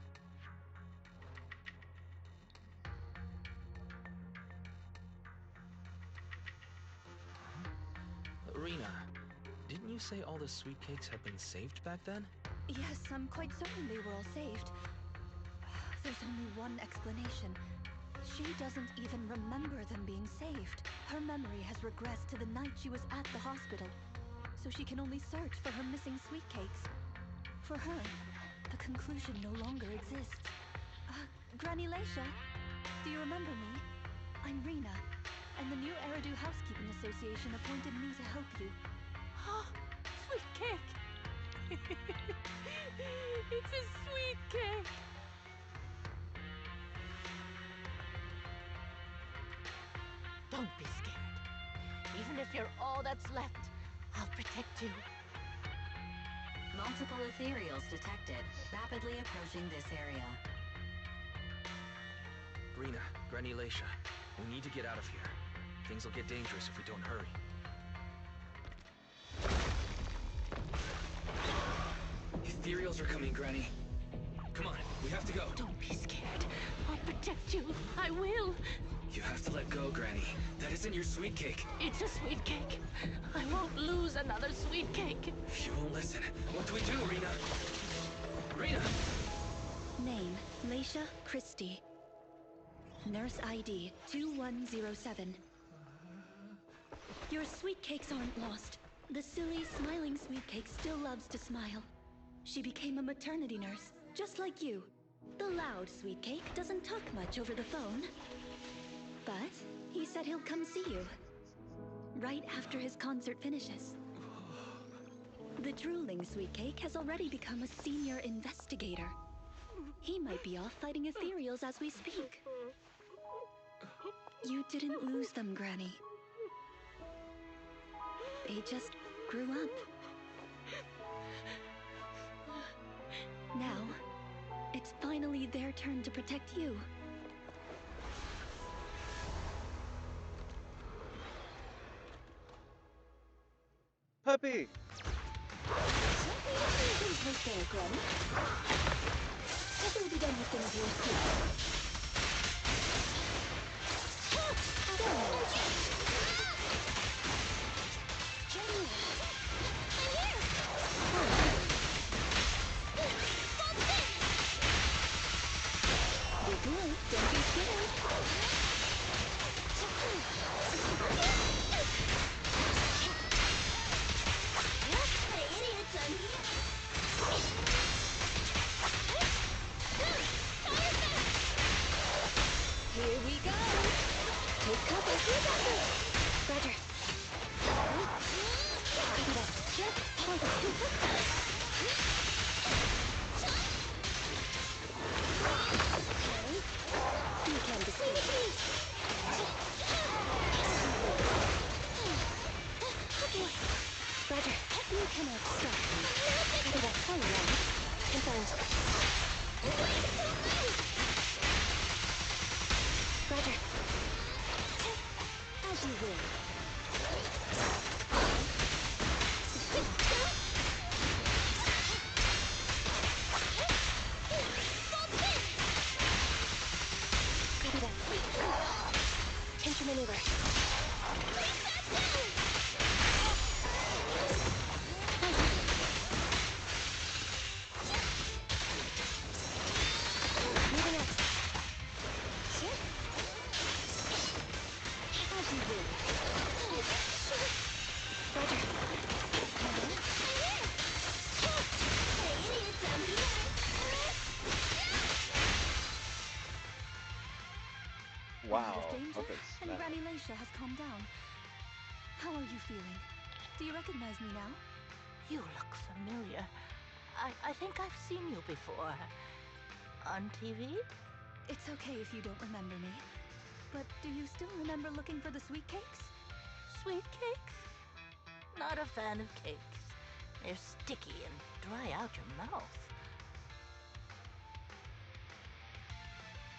Rena, didn't you say all the sweet cakes had been saved back then? Yes, I'm quite certain they were all saved. There's only one explanation. She doesn't even remember them being saved. Her memory has regressed to the night she was at the hospital, so she can only search for her missing sweet cakes. For her, the conclusion no longer exists. Granny Leisha, do you remember me? I'm Rena, and the new Eridu Housekeeping Association appointed me to help you. Oh, sweet cake. It's a sweet cake. Don't be scared. Even if you're all that's left, I'll protect you. Multiple ethereals detected, rapidly approaching this area. Rena, Granny Leisha, we need to get out of here. Things will get dangerous if we don't hurry. Ethereals are coming, Granny. Come on, we have to go. Don't be scared. I'll protect you. I will. You have to let go, Granny. That isn't your sweet cake. It's a sweet cake. I won't lose another sweet cake. You won't listen. What do we do, Rena? Rena! Name, Leisha Christie. Nurse ID 2107. Your sweet cakes aren't lost. The silly, smiling sweet cake still loves to smile. She became a maternity nurse, just like you. The loud sweet cake doesn't talk much over the phone. But he said he'll come see you. Right after his concert finishes. The drooling sweet cake has already become a senior investigator. He might be off fighting ethereals as we speak. You didn't lose them, Granny. They just grew up. Now, it's finally their turn to protect you. Puppy! Things right there, Granny. I think we'll be done with things real soon. Jenny! I'm here! Be good, don't be scared. Hey, idiots, I'm here. Here we go! Take cover! You got this! Roger. Copy that. Check. Hold on. Okay. You can't escape. Okay. Roger. You cannot stop me. Copy that. Follow around. Confirmed. Roger. As you will. Copy that. Countermaneuver. Moving up. As you will. out of Wow. danger, Okay, and snap. Granny Laisha has calmed down. How are you feeling? Do you recognize me now? You look familiar. I think I've seen you before. On TV? It's okay if you don't remember me. But do you still remember looking for the sweet cakes? Sweet cakes? Not a fan of cakes. They're sticky and dry out your mouth.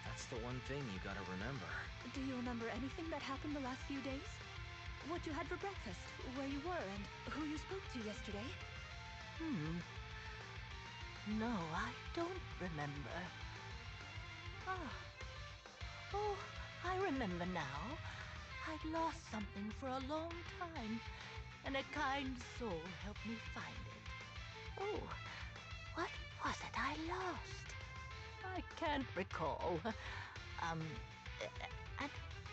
That's the one thing you gotta remember. Do you remember anything that happened the last few days? What you had for breakfast, where you were, and who you spoke to yesterday? No, I don't remember. Oh, I remember now. I'd lost something for a long time, and a kind soul helped me find it. Oh, what was it I lost? I can't recall. And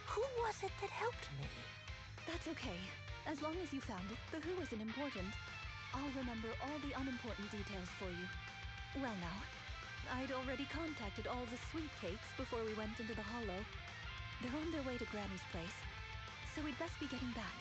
who was it that helped me? That's okay. As long as you found it, the who isn't important. I'll remember all the unimportant details for you. Well now, I'd already contacted all the sweet cakes before we went into the hollow. They're on their way to Granny's place, so we'd best be getting back.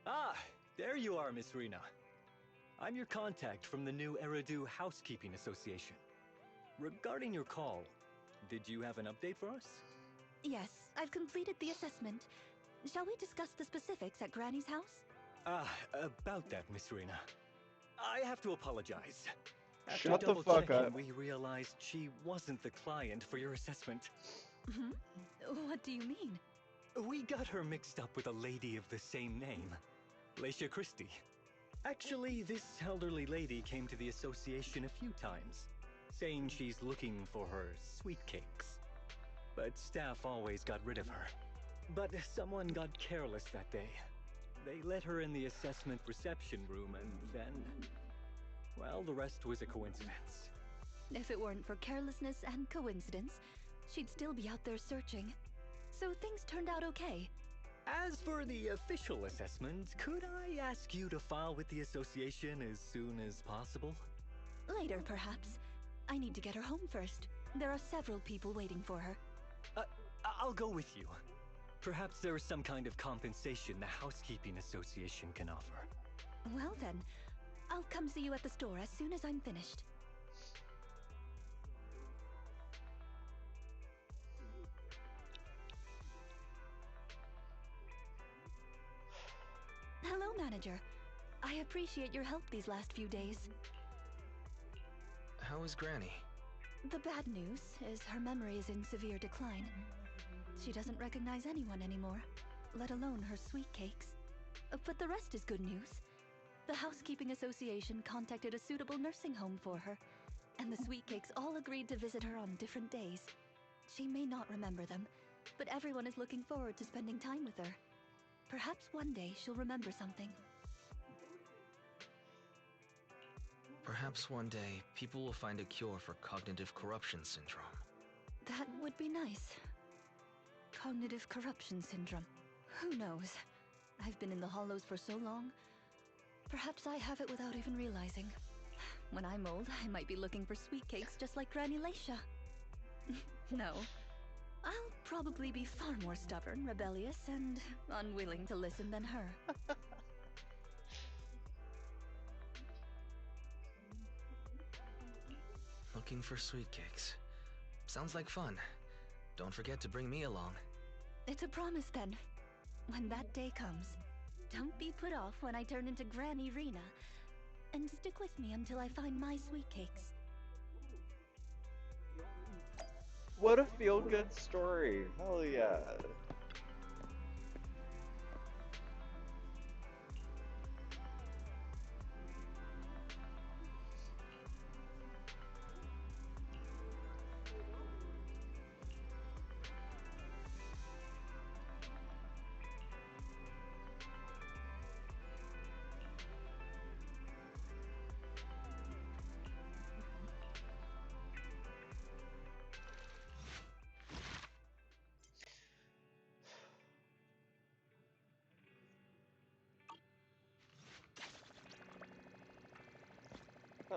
Ah, there you are, Miss Rena. I'm your contact from the new Eridu Housekeeping Association. Regarding your call, did you have an update for us? Yes, I've completed the assessment. Shall we discuss the specifics at Granny's house? About that, Miss Rena. I have to apologize. After Shut the fuck double-checking, up. we realized she wasn't the client for your assessment. Hmm? What do you mean? We got her mixed up with a lady of the same name, Leisha Christie. Actually, this elderly lady came to the association a few times, saying she's looking for her sweet cakes. But staff always got rid of her. But someone got careless that day. They let her in the assessment reception room and then... well, the rest was a coincidence. If it weren't for carelessness and coincidence, she'd still be out there searching. So things turned out okay. As for the official assessment, could I ask you to file with the association as soon as possible? Later, perhaps. I need to get her home first. There are several people waiting for her. I'll go with you. Perhaps there is some kind of compensation the Housekeeping Association can offer. Well then, I'll come see you at the store as soon as I'm finished. Hello, manager. I appreciate your help these last few days. How is Granny? The bad news is her memory is in severe decline. She doesn't recognize anyone anymore, let alone her sweet cakes. But the rest is good news. The Housekeeping Association contacted a suitable nursing home for her, and the sweet cakes all agreed to visit her on different days. She may not remember them, but everyone is looking forward to spending time with her. Perhaps one day she'll remember something. Perhaps one day, people will find a cure for cognitive corruption syndrome. That would be nice. Cognitive corruption syndrome. Who knows? I've been in the hollows for so long. Perhaps I have it without even realizing. When I'm old, I might be looking for sweet cakes just like Granny Laisha. No. I'll probably be far more stubborn, rebellious, and unwilling to listen than her. Looking for sweet cakes. Sounds like fun. Don't forget to bring me along. It's a promise then. When that day comes, don't be put off when I turn into Granny Rena. And stick with me until I find my sweet cakes. What a feel-good story. Hell yeah.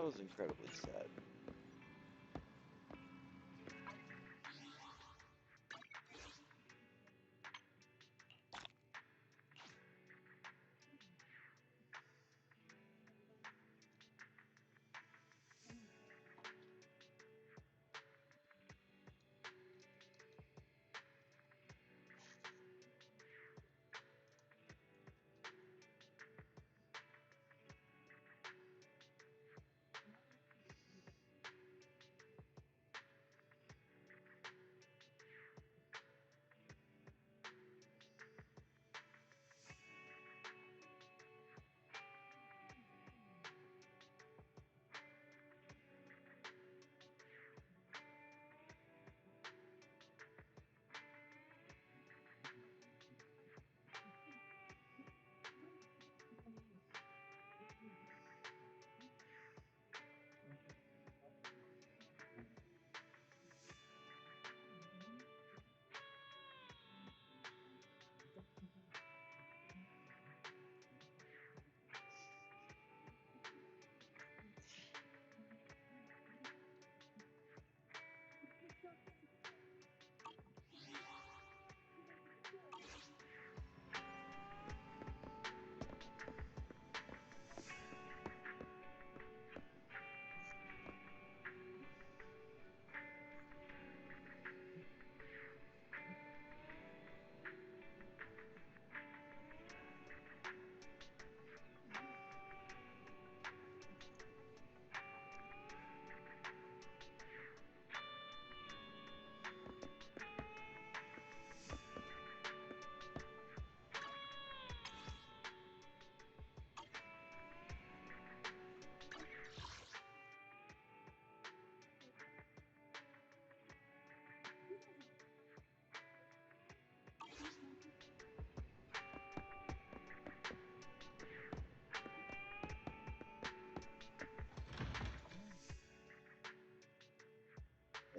That was incredibly sad.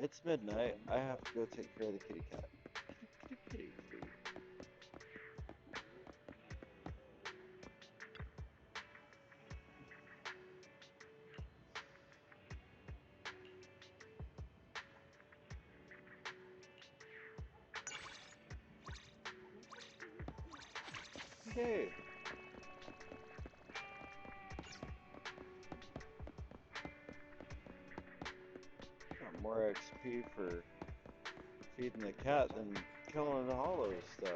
It's midnight. I have to go take care of the kitty cat. Kitty, kitty, kitty, kitty. Hey, got more XP for feeding the cat than killing the hollow stuff.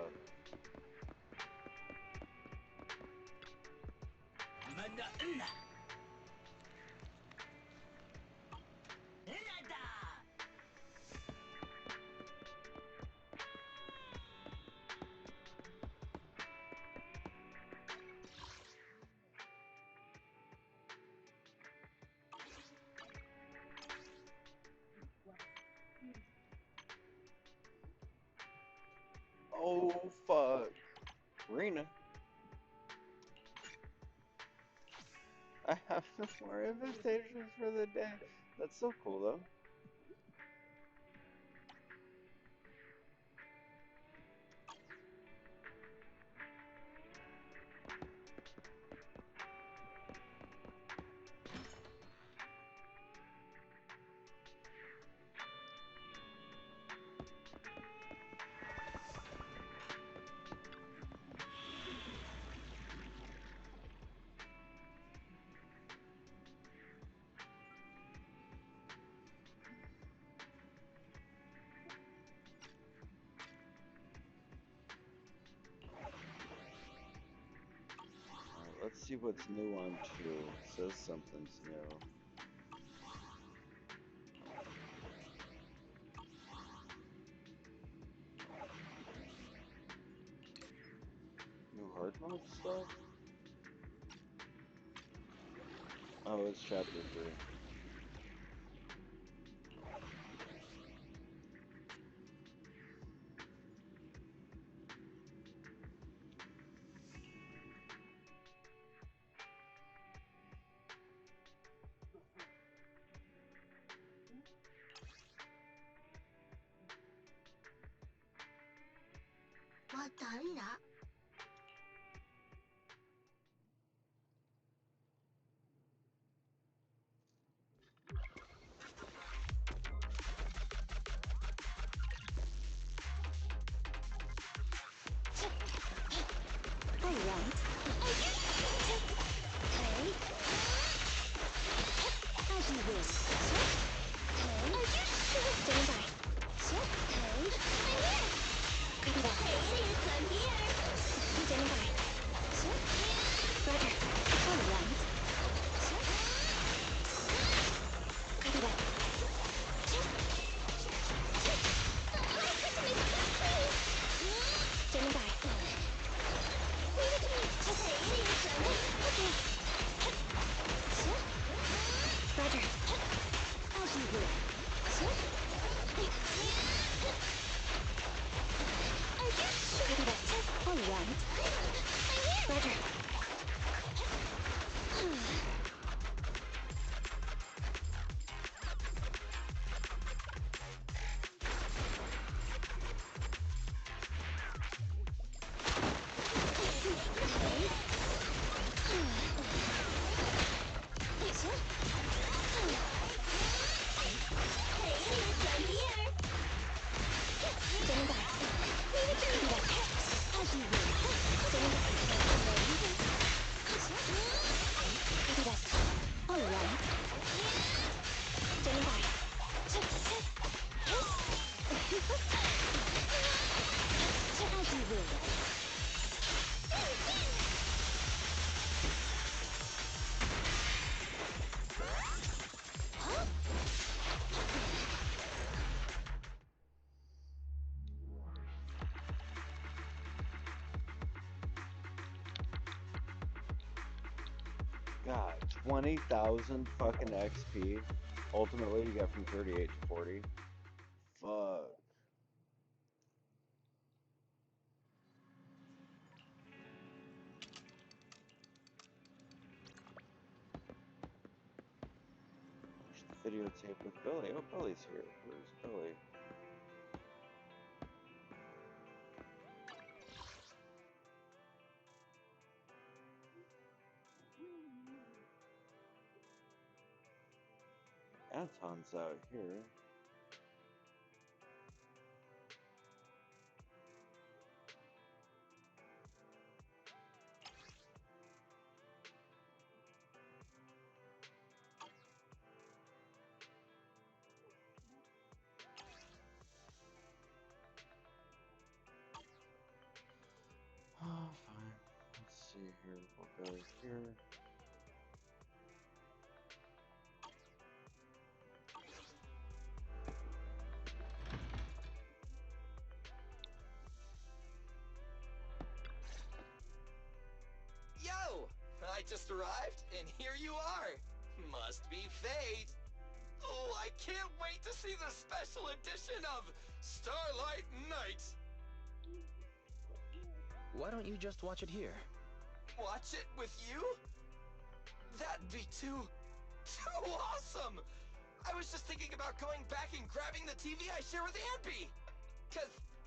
Oh, fuck. Rena. I have no more invitations for the day. That's so cool, though. Alright, let's see what's new on 2. It says something's new. New hard mode stuff? Oh, it's chapter 3. 20,000 fucking XP. Ultimately, you get from 38 to 40. Fuck. Videotape with Billy. Oh, Billy's here. Where's Billy? Anton's out here. Oh, fine. Let's see here. We'll go here. Yo! I just arrived, and here you are. Must be fate. Oh, I can't wait to see the special edition of Starlight Night. Why don't you just watch it here? Watch it with you? That'd be too awesome! I was just thinking about going back and grabbing the TV I share with Ampy.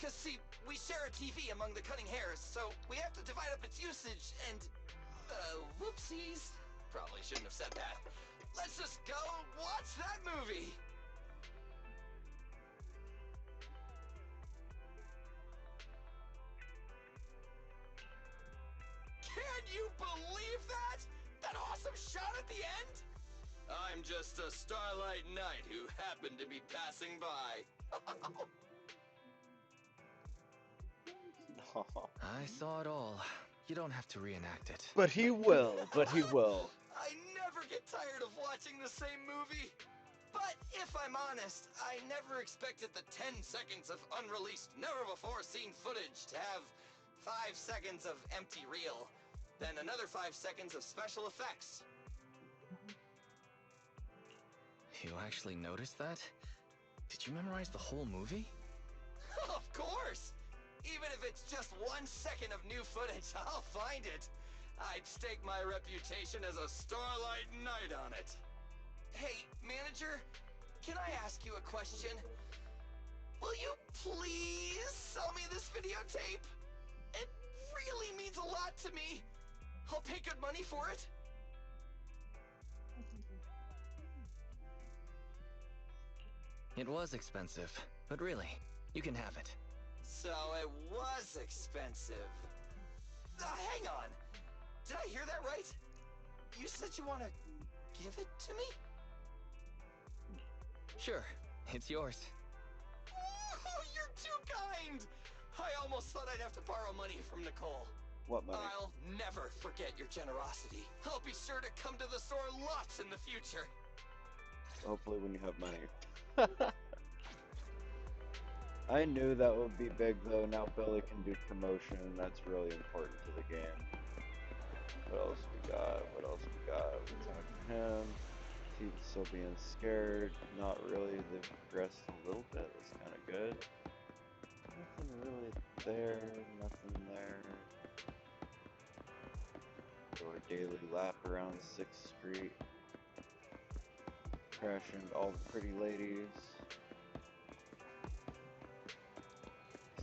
Cause see, we share a TV among the cutting hairs, so we have to divide up its usage and, whoopsies. Probably shouldn't have said that. Let's just go watch that movie. Can you believe that? That awesome shot at the end? I'm just a Starlight Knight who happened to be passing by. I saw it all. You don't have to reenact it. But he will. But he will. I never get tired of watching the same movie. But if I'm honest, I never expected the 10 seconds of unreleased, never-before-seen footage to have 5 seconds of empty reel, then another 5 seconds of special effects. You actually noticed that? Did you memorize the whole movie? Of course! Even if it's just 1 second of new footage, I'll find it. I'd stake my reputation as a Starlight Knight on it. Hey, manager, can I ask you a question? Will you please sell me this videotape? It really means a lot to me. I'll pay good money for it. It was expensive, but really, you can have it. So it was expensive. Hang on. Did I hear that right? You said you want to give it to me? Sure, it's yours. Oh, you're too kind! I almost thought I'd have to borrow money from Nicole. What money? I'll never forget your generosity. I'll be sure to come to the store lots in the future. Hopefully when you have money. I knew that would be big though. Now Billy can do promotion, and that's really important to the game. What else we got? What else we got? We talked to him. He's still being scared. Not really. They've progressed a little bit. That's kind of good. Nothing really there. Nothing there. Do our daily lap around 6th Street. Crashing all the pretty ladies.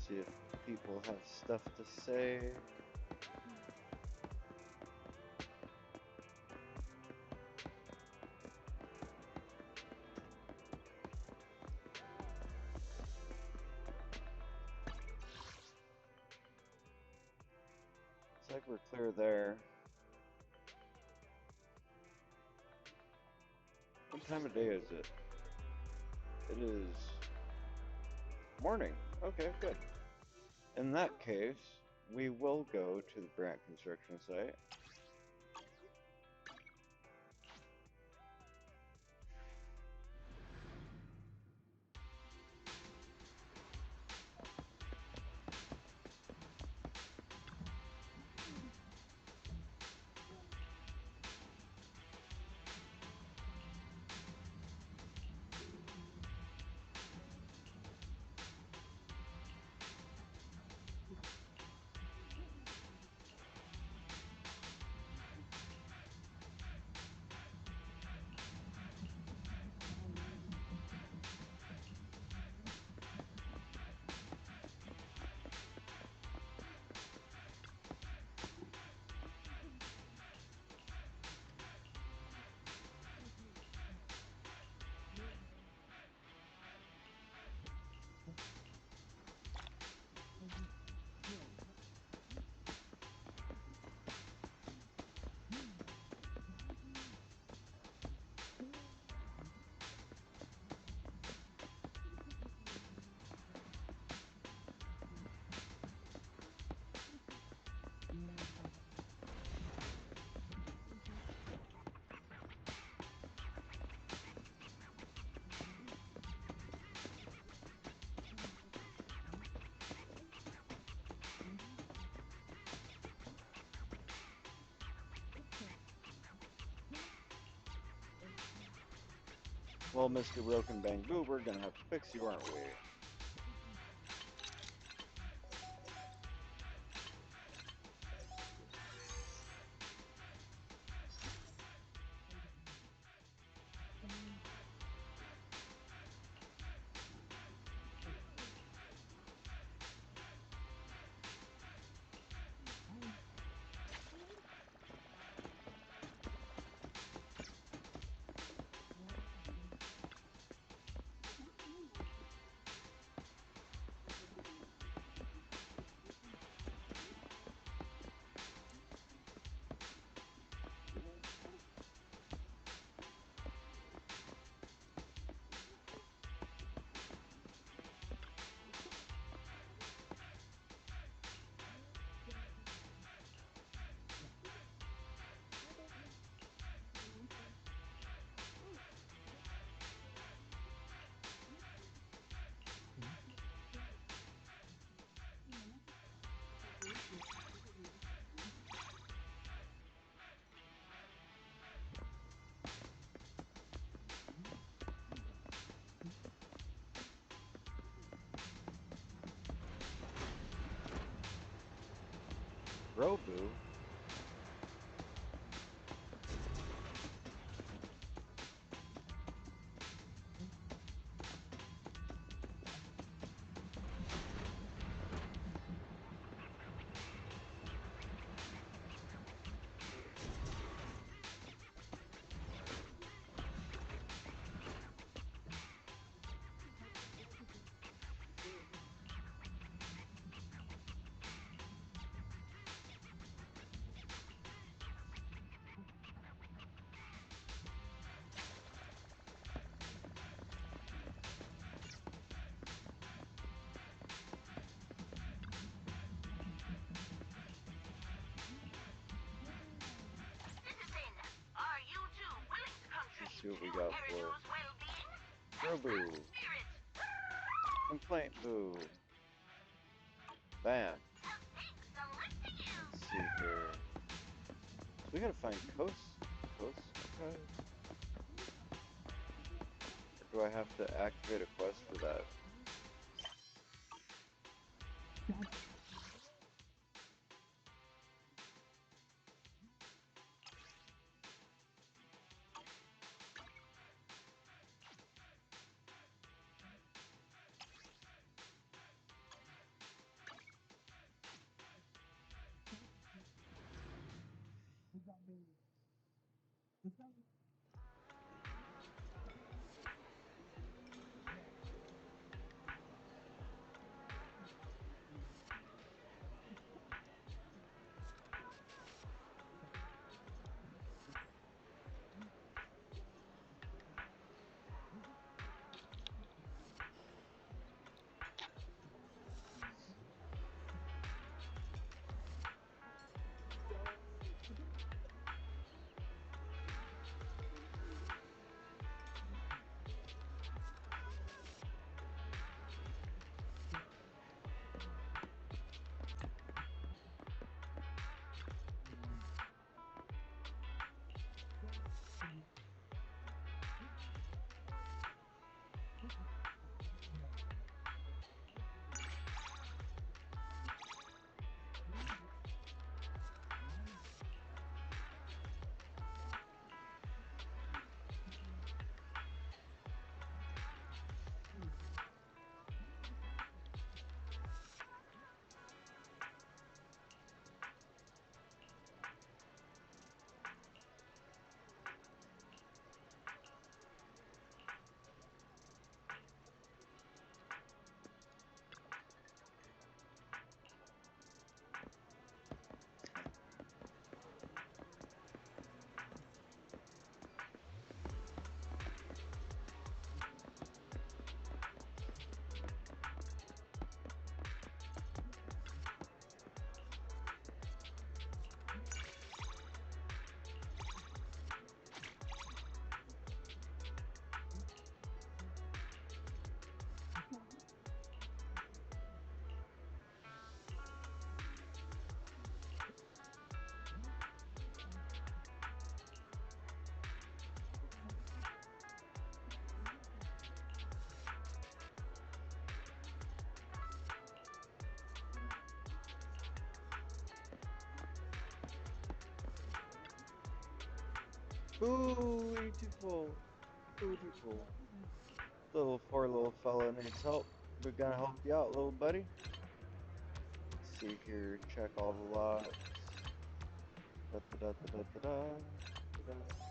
See if people have stuff to say. Looks like we're clear there. What time of day is it? It is morning. Okay, good. In that case, we will go to the Brant construction site. Well, Mr. Broken Bang Boo, we're gonna have to fix you, aren't we? Robu? Citizen, are you two willing to Let's see contribute what we to got for Erizu's well-being? Robu. Spirit! Complaint Boo. Bam. Thanks, selecting you! Let's see here. So we gotta find Coast. Okay. Or do I have to activate a quest for that? Beautiful. Beautiful. Little fella needs help. We're gonna help you out, little buddy. Let's see here. Check all the logs. Da da da da da da da. Da, da.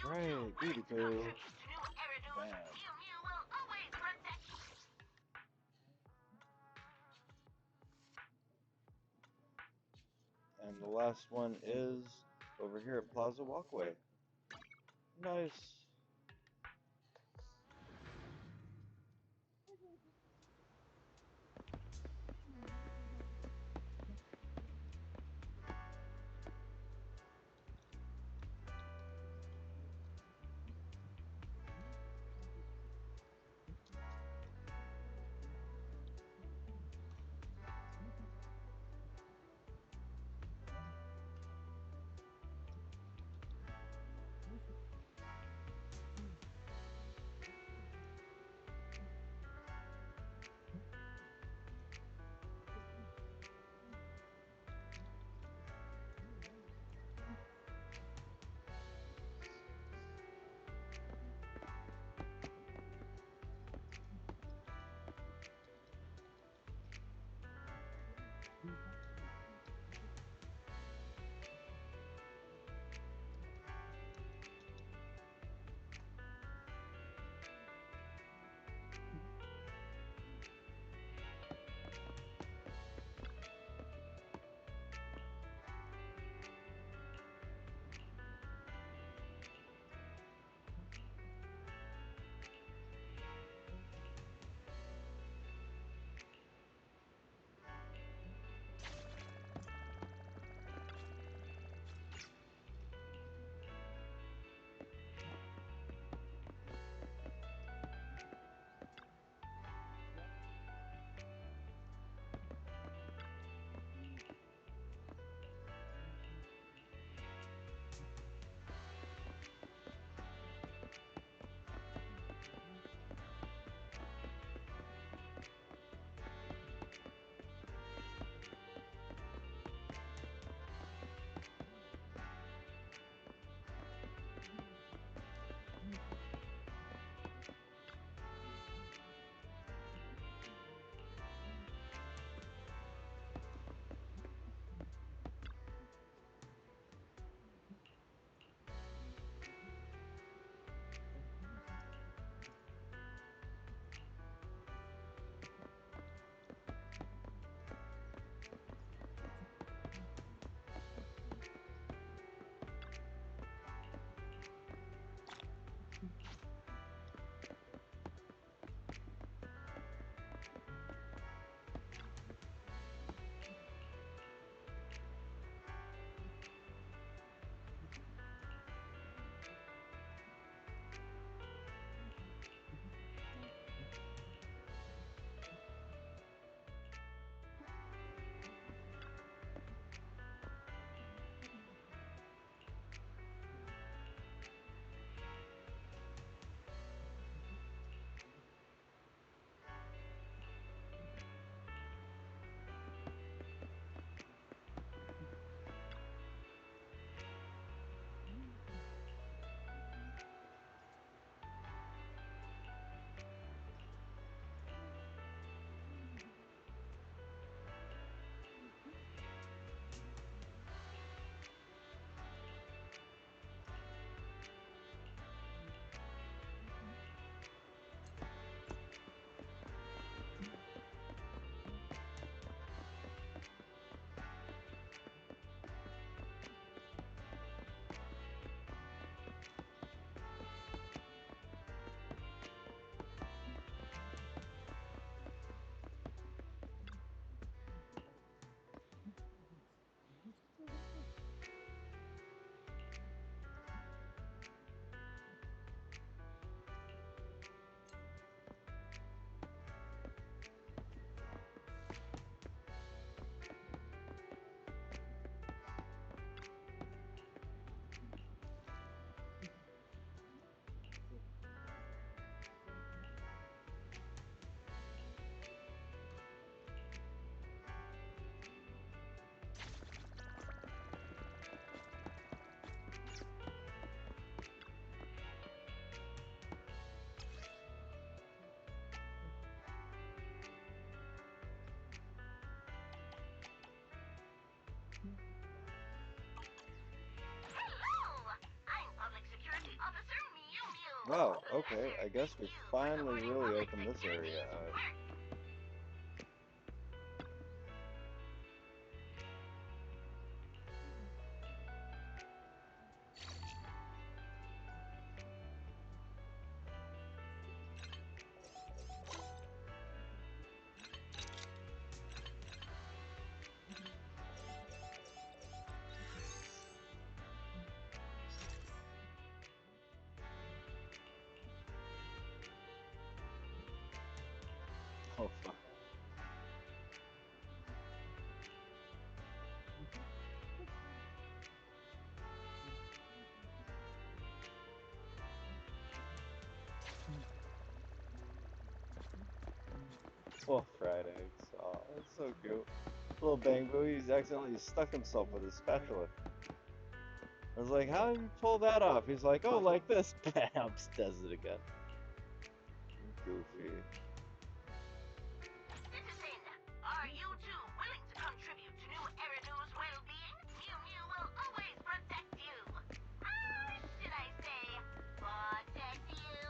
Alright, beautiful. Bam. And the last one is over here at Plaza Walkway. Nice. Oh, okay. I guess we finally really opened this area up. Oh, fuck. Oh, fried eggs. Oh, that's so cute. Little Bang Boo, he's accidentally stuck himself with his spatula. I was like, how did you pull that off? He's like, oh, like this. Bam, does it again. Goofy. Citizen, are you two willing to contribute to new Eridu's well-being? Mew Mew will always protect you. Should I say, protect you?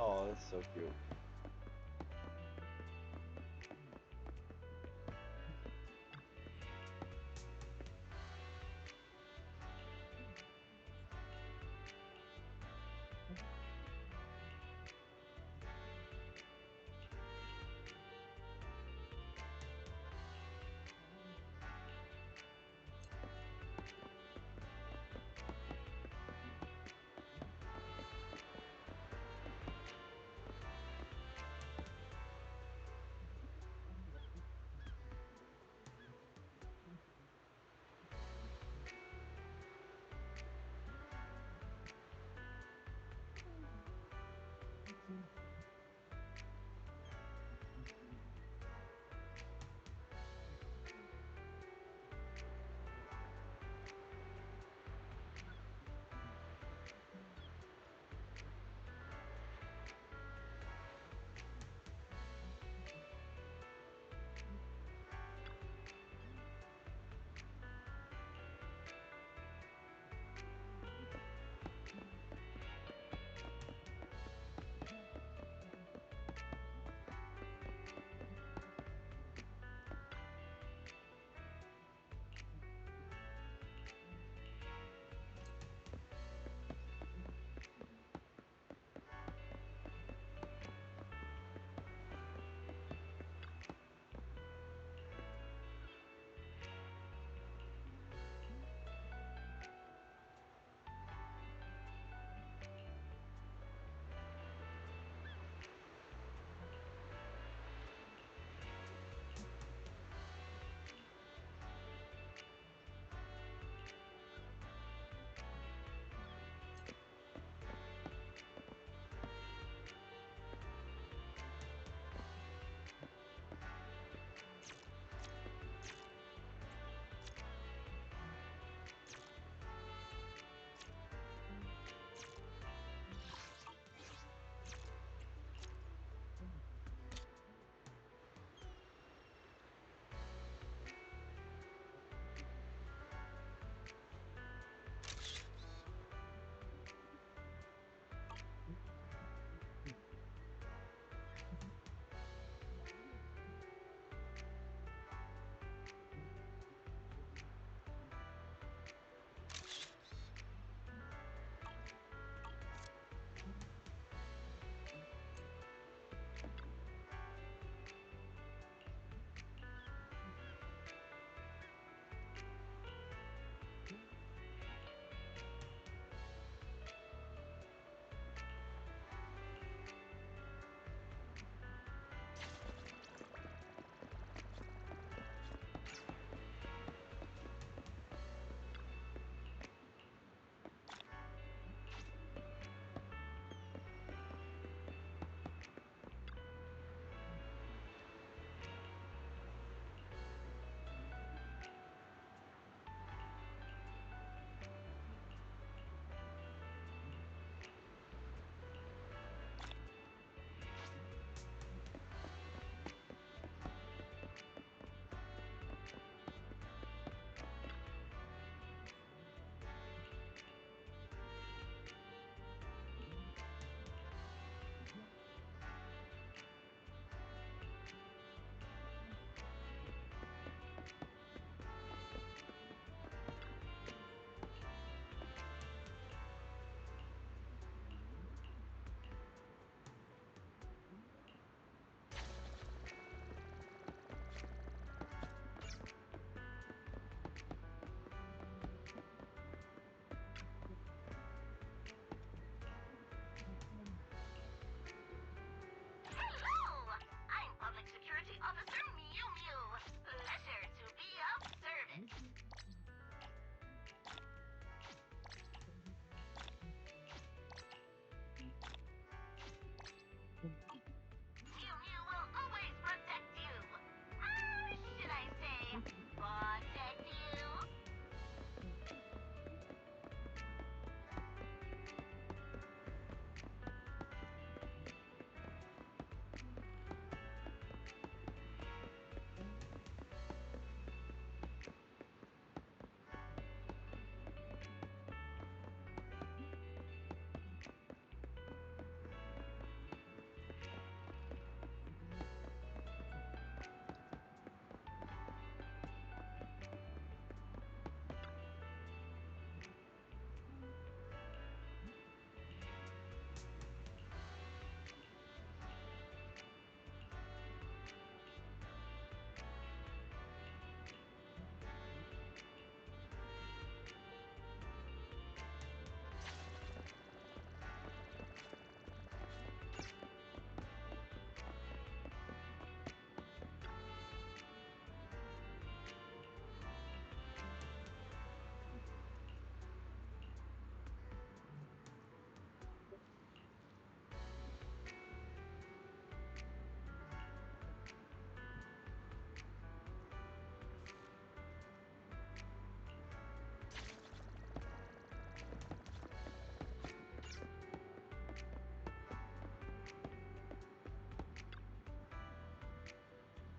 Oh, that's so cute.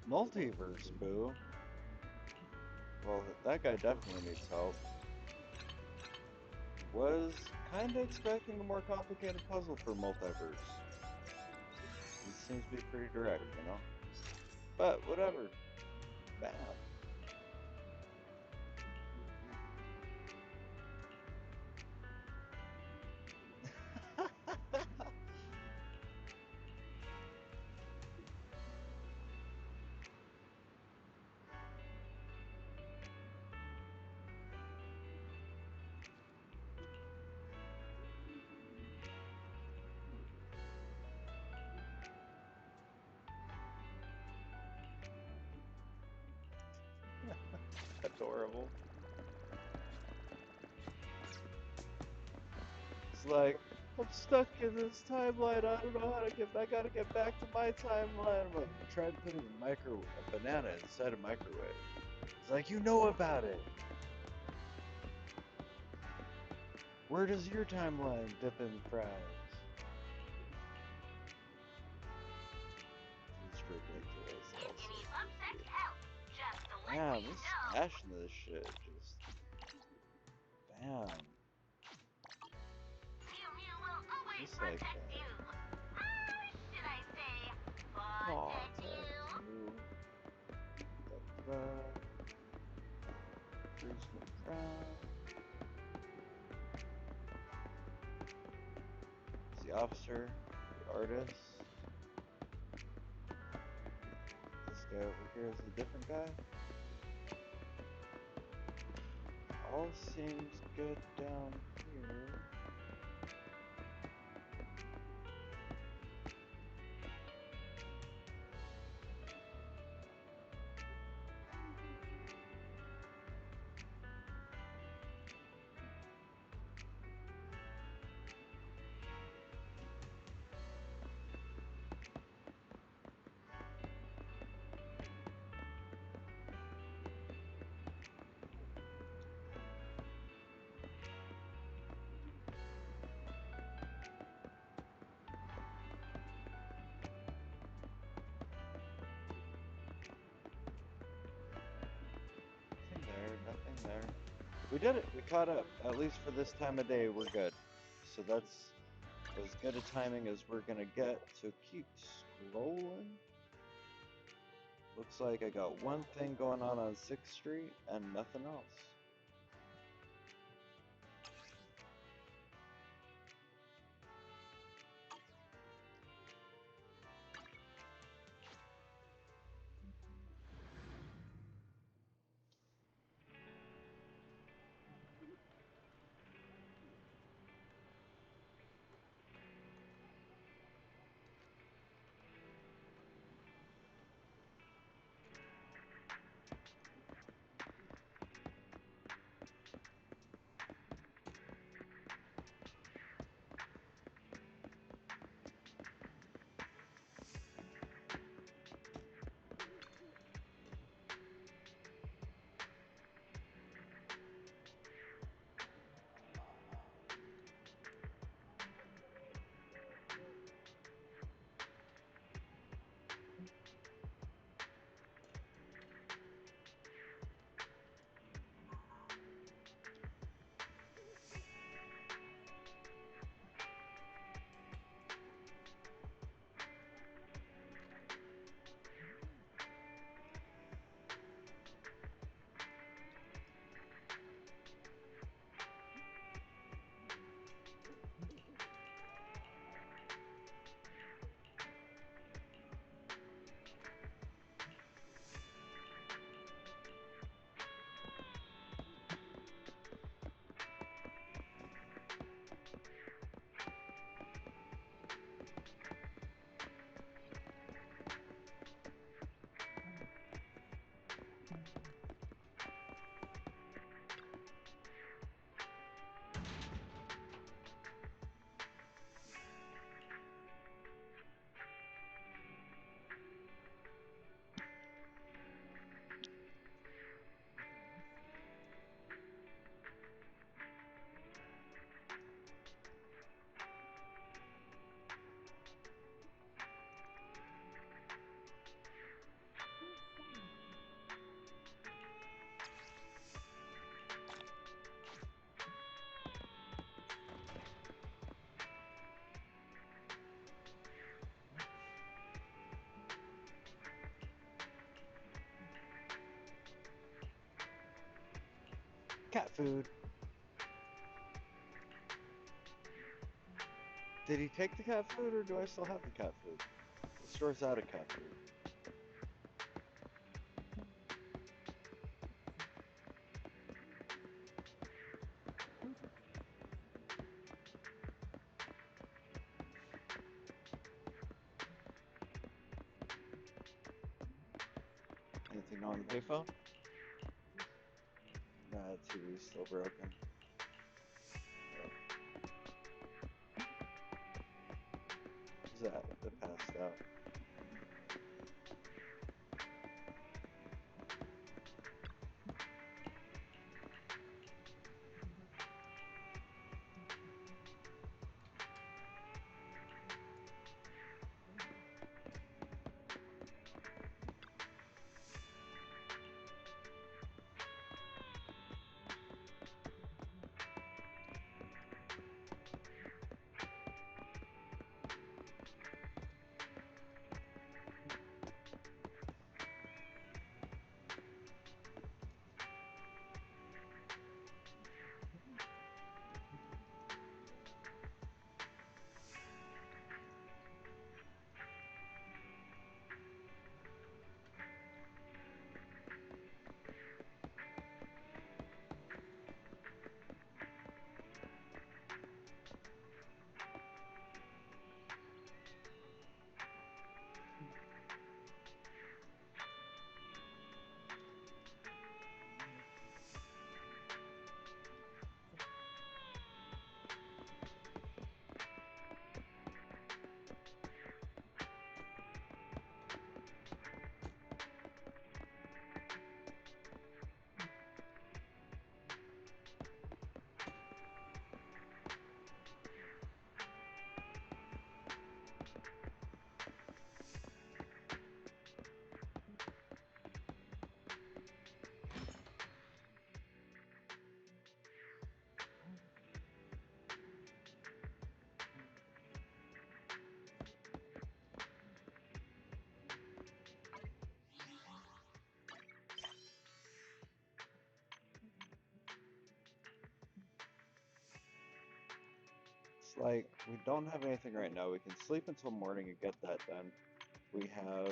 Multiverse, boo. Well, that guy definitely needs help. Was kinda expecting a more complicated puzzle for multiverse. It seems to be pretty direct, you know? But whatever. Bam. Adorable. It's like, I'm stuck in this timeline. I don't know how to get back. I gotta get back to my timeline. I'm like, I tried putting a banana inside a microwave. It's like, you know about it. Where does your timeline dip in fries? It's ridiculous. Also. Yeah, this smashing this shit. Just bam. Just like that. Aw, tattoo. Freeze the crown. The officer, the artist. This guy over here is a different guy. All seems good down here. Nothing there, nothing there. We did it. We caught up. At least for this time of day, we're good. So that's as good a timing as we're gonna get. So keep scrolling. Looks like I got one thing going on 6th Street and nothing else. food. Did he take the cat food, or do I still have the cat food? The store's out of cat food. Anything on the payphone? Nah, TV's still broken. Who's that? That passed out. Like, we don't have anything right now. We can sleep until morning and get that done. We have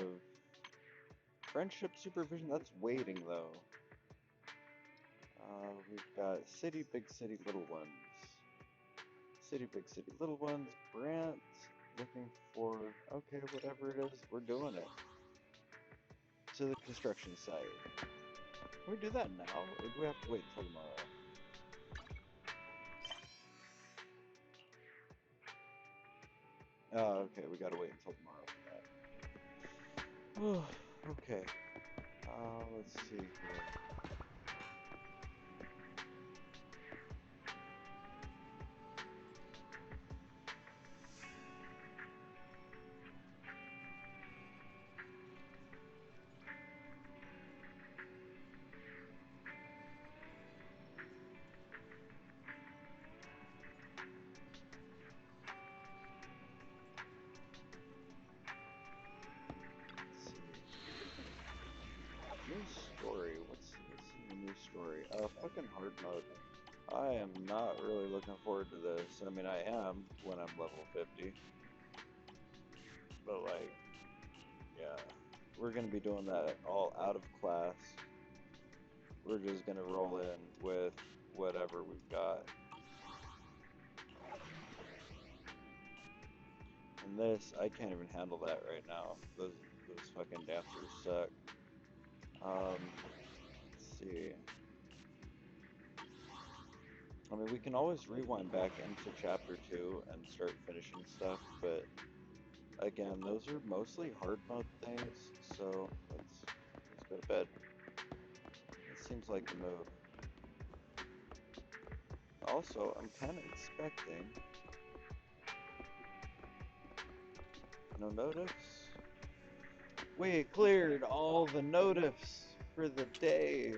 friendship supervision. That's waiting, though. We've got city, big city, little ones. City, big city, little ones. Brant, looking for, okay, whatever it is, we're doing it. To the construction site. Can we do that now, or do we have to wait until tomorrow? Oh, okay, we gotta wait until tomorrow for that. Okay. Let's see here. New story. What's in the new story? Fucking hard mode. I am not really looking forward to this. I mean, I am when I'm level 50. But, like, yeah. We're gonna be doing that all out of class. We're just gonna roll in with whatever we've got. And this, I can't even handle that right now. Those fucking dancers suck. Let's see. I mean, we can always rewind back into chapter 2 and start finishing stuff, but again, those are mostly hard mode things, so let's go to bed. It seems like the move. Also, I'm kind of expecting no notifs. We cleared all the notifs for the day.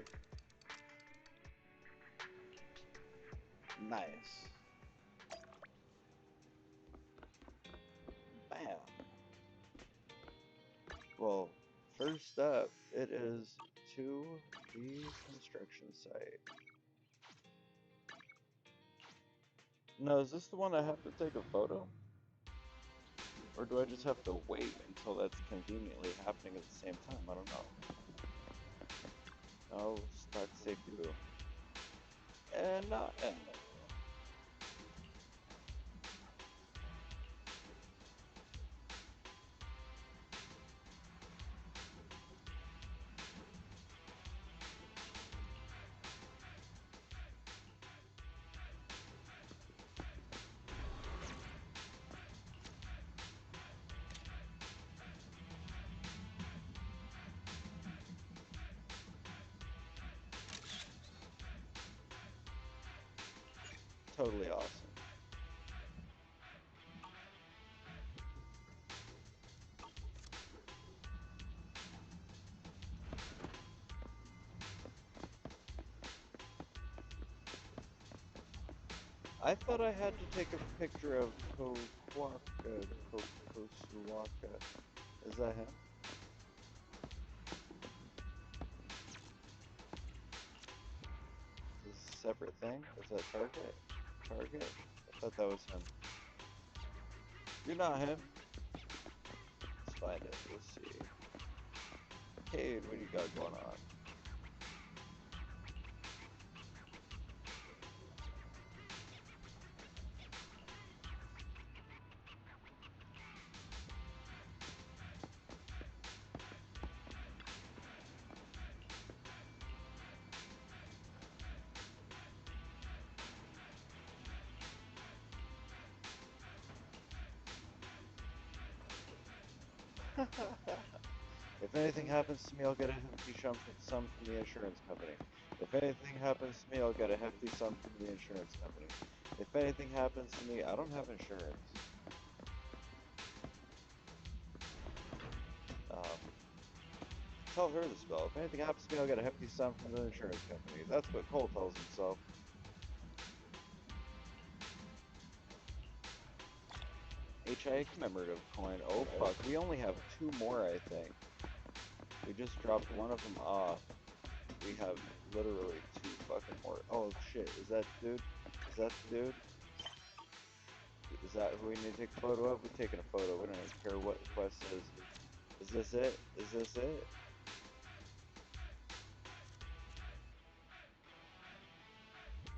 Nice. Bam. Well, first up, it is to the construction site. No, is this the one I have to take a photo? Or do I just have to wait until that's conveniently happening at the same time? I don't know. Oh, stock safety boom. And not and totally awesome. I thought I had to take a picture of Kosuwaka. Is that him? Is this a separate thing? Is that Target? Target? I thought that was him. You're not him. Let's find it. Let's see. Cade, what do you got going on? If anything happens to me, I'll get a hefty sum from the insurance company. If anything happens to me, I'll get a hefty sum from the insurance company. If anything happens to me, I don't have insurance. Tell her the spell. If anything happens to me, I'll get a hefty sum from the insurance company. That's what Cole tells himself. HIA commemorative coin. Oh fuck, we only have 2 more, I think. We just dropped one of them off. We have literally 2 fucking more. Oh shit, is that the dude? Is that the dude? Is that who we need to take a photo of? We're taking a photo. We don't even care what the quest is. Is this it? Is this it?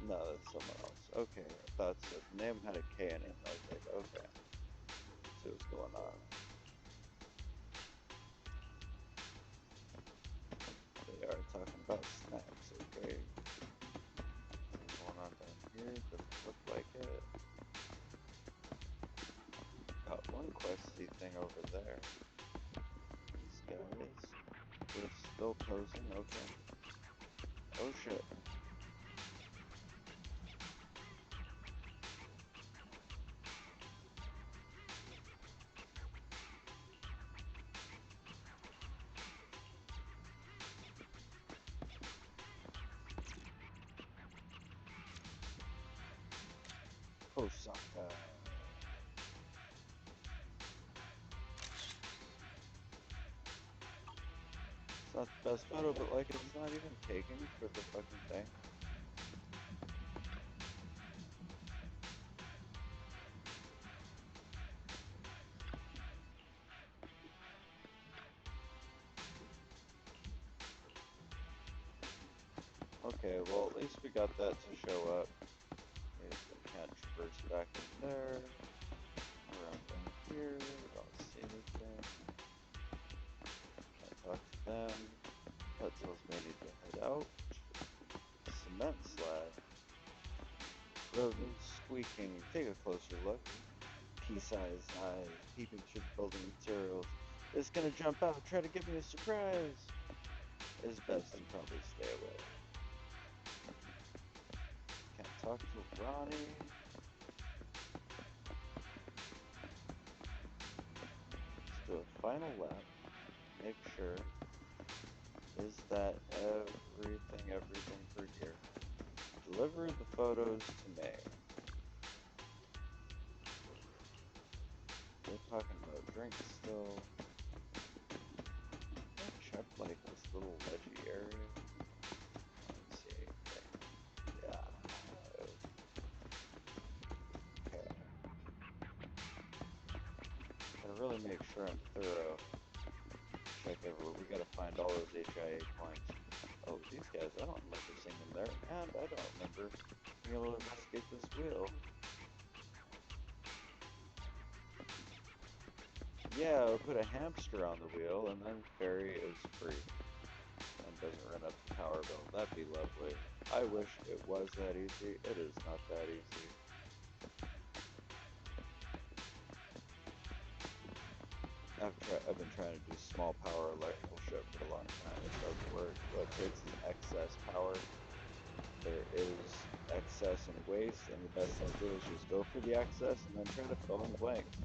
No, that's someone else. Okay, I thought so. The name had a K in it. I was like, okay. Let's see what's going on. They are talking about snacks, okay. What's going on down here? Doesn't look like it. Got one questy thing over there. These guys, they're still posing, okay. Oh shit. Osaka. It's not the best photo, but like it's not even taken for the fucking thing. Okay, well at least we got that to show up. Maybe we can't traverse back in there. Around down here, we don't see anything. Can't talk to them. That tells me I need to head out. Cement slab. Rodents squeaking. Take a closer look. Pea-sized eyes peeping through the building materials. It's gonna jump out, try to give me a surprise. It's best to probably stay away. Can't talk to Ronnie. Let's do a final lap. Make sure. Is that everything for here? Deliver the photos to May. They're talking about drinks still. Check like this little ledgy area. Let's see. Yeah. really make sure I'm thorough. Check everywhere. We gotta find all those HIA coins. Oh, these guys, I don't remember seeing them there, and I don't remember being able to investigate this wheel. Yeah, we'll put a hamster on the wheel, and then ferry is free. And doesn't run up the power bill. That'd be lovely. I wish it was that easy. It is not that easy. I've been trying to do small power electrical shit for a long time. It doesn't work. What it takes is excess power. There is excess and waste, and the best thing to do is just go for the excess and then try to fill in the blanks.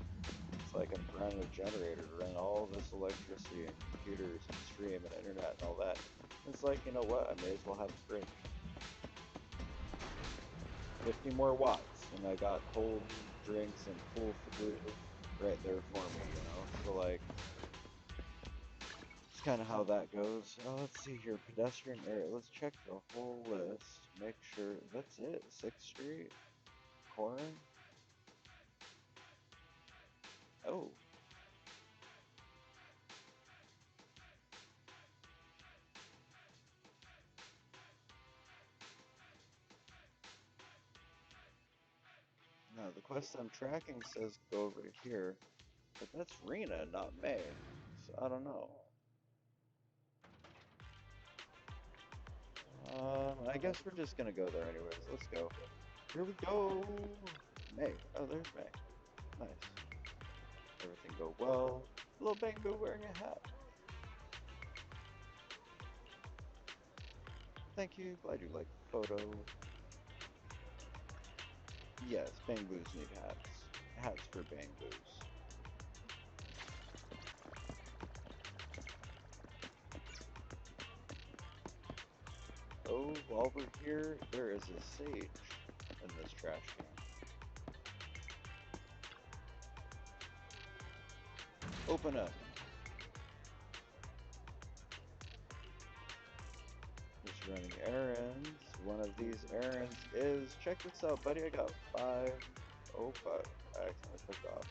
It's like I'm running a generator to run all this electricity and computers and stream and internet and all that. It's like, you know what? I may as well have a fridge. 50 more watts, and I got cold drinks and cool food right there for me, you know? So, like, it's kind of how that goes. Let's see here, pedestrian area. Let's check the whole list. Make sure that's it. 6th Street, Corin. Oh. No, the quest I'm tracking says go over to here, but that's Rena, not May. So I don't know. I guess we're just gonna go there anyways. Let's go. Here we go. May. Oh, there's May. Nice. Everything go well. Little Bango wearing a hat. Thank you. Glad you like the photo. Yes, Bangoos need hats. Hats for Bangoos. Oh, while we're here, there is a sage in this trash can. Open up. Just running errands. One of these errands is, check this out, buddy. I got 5. Oh, fuck. I accidentally clicked off.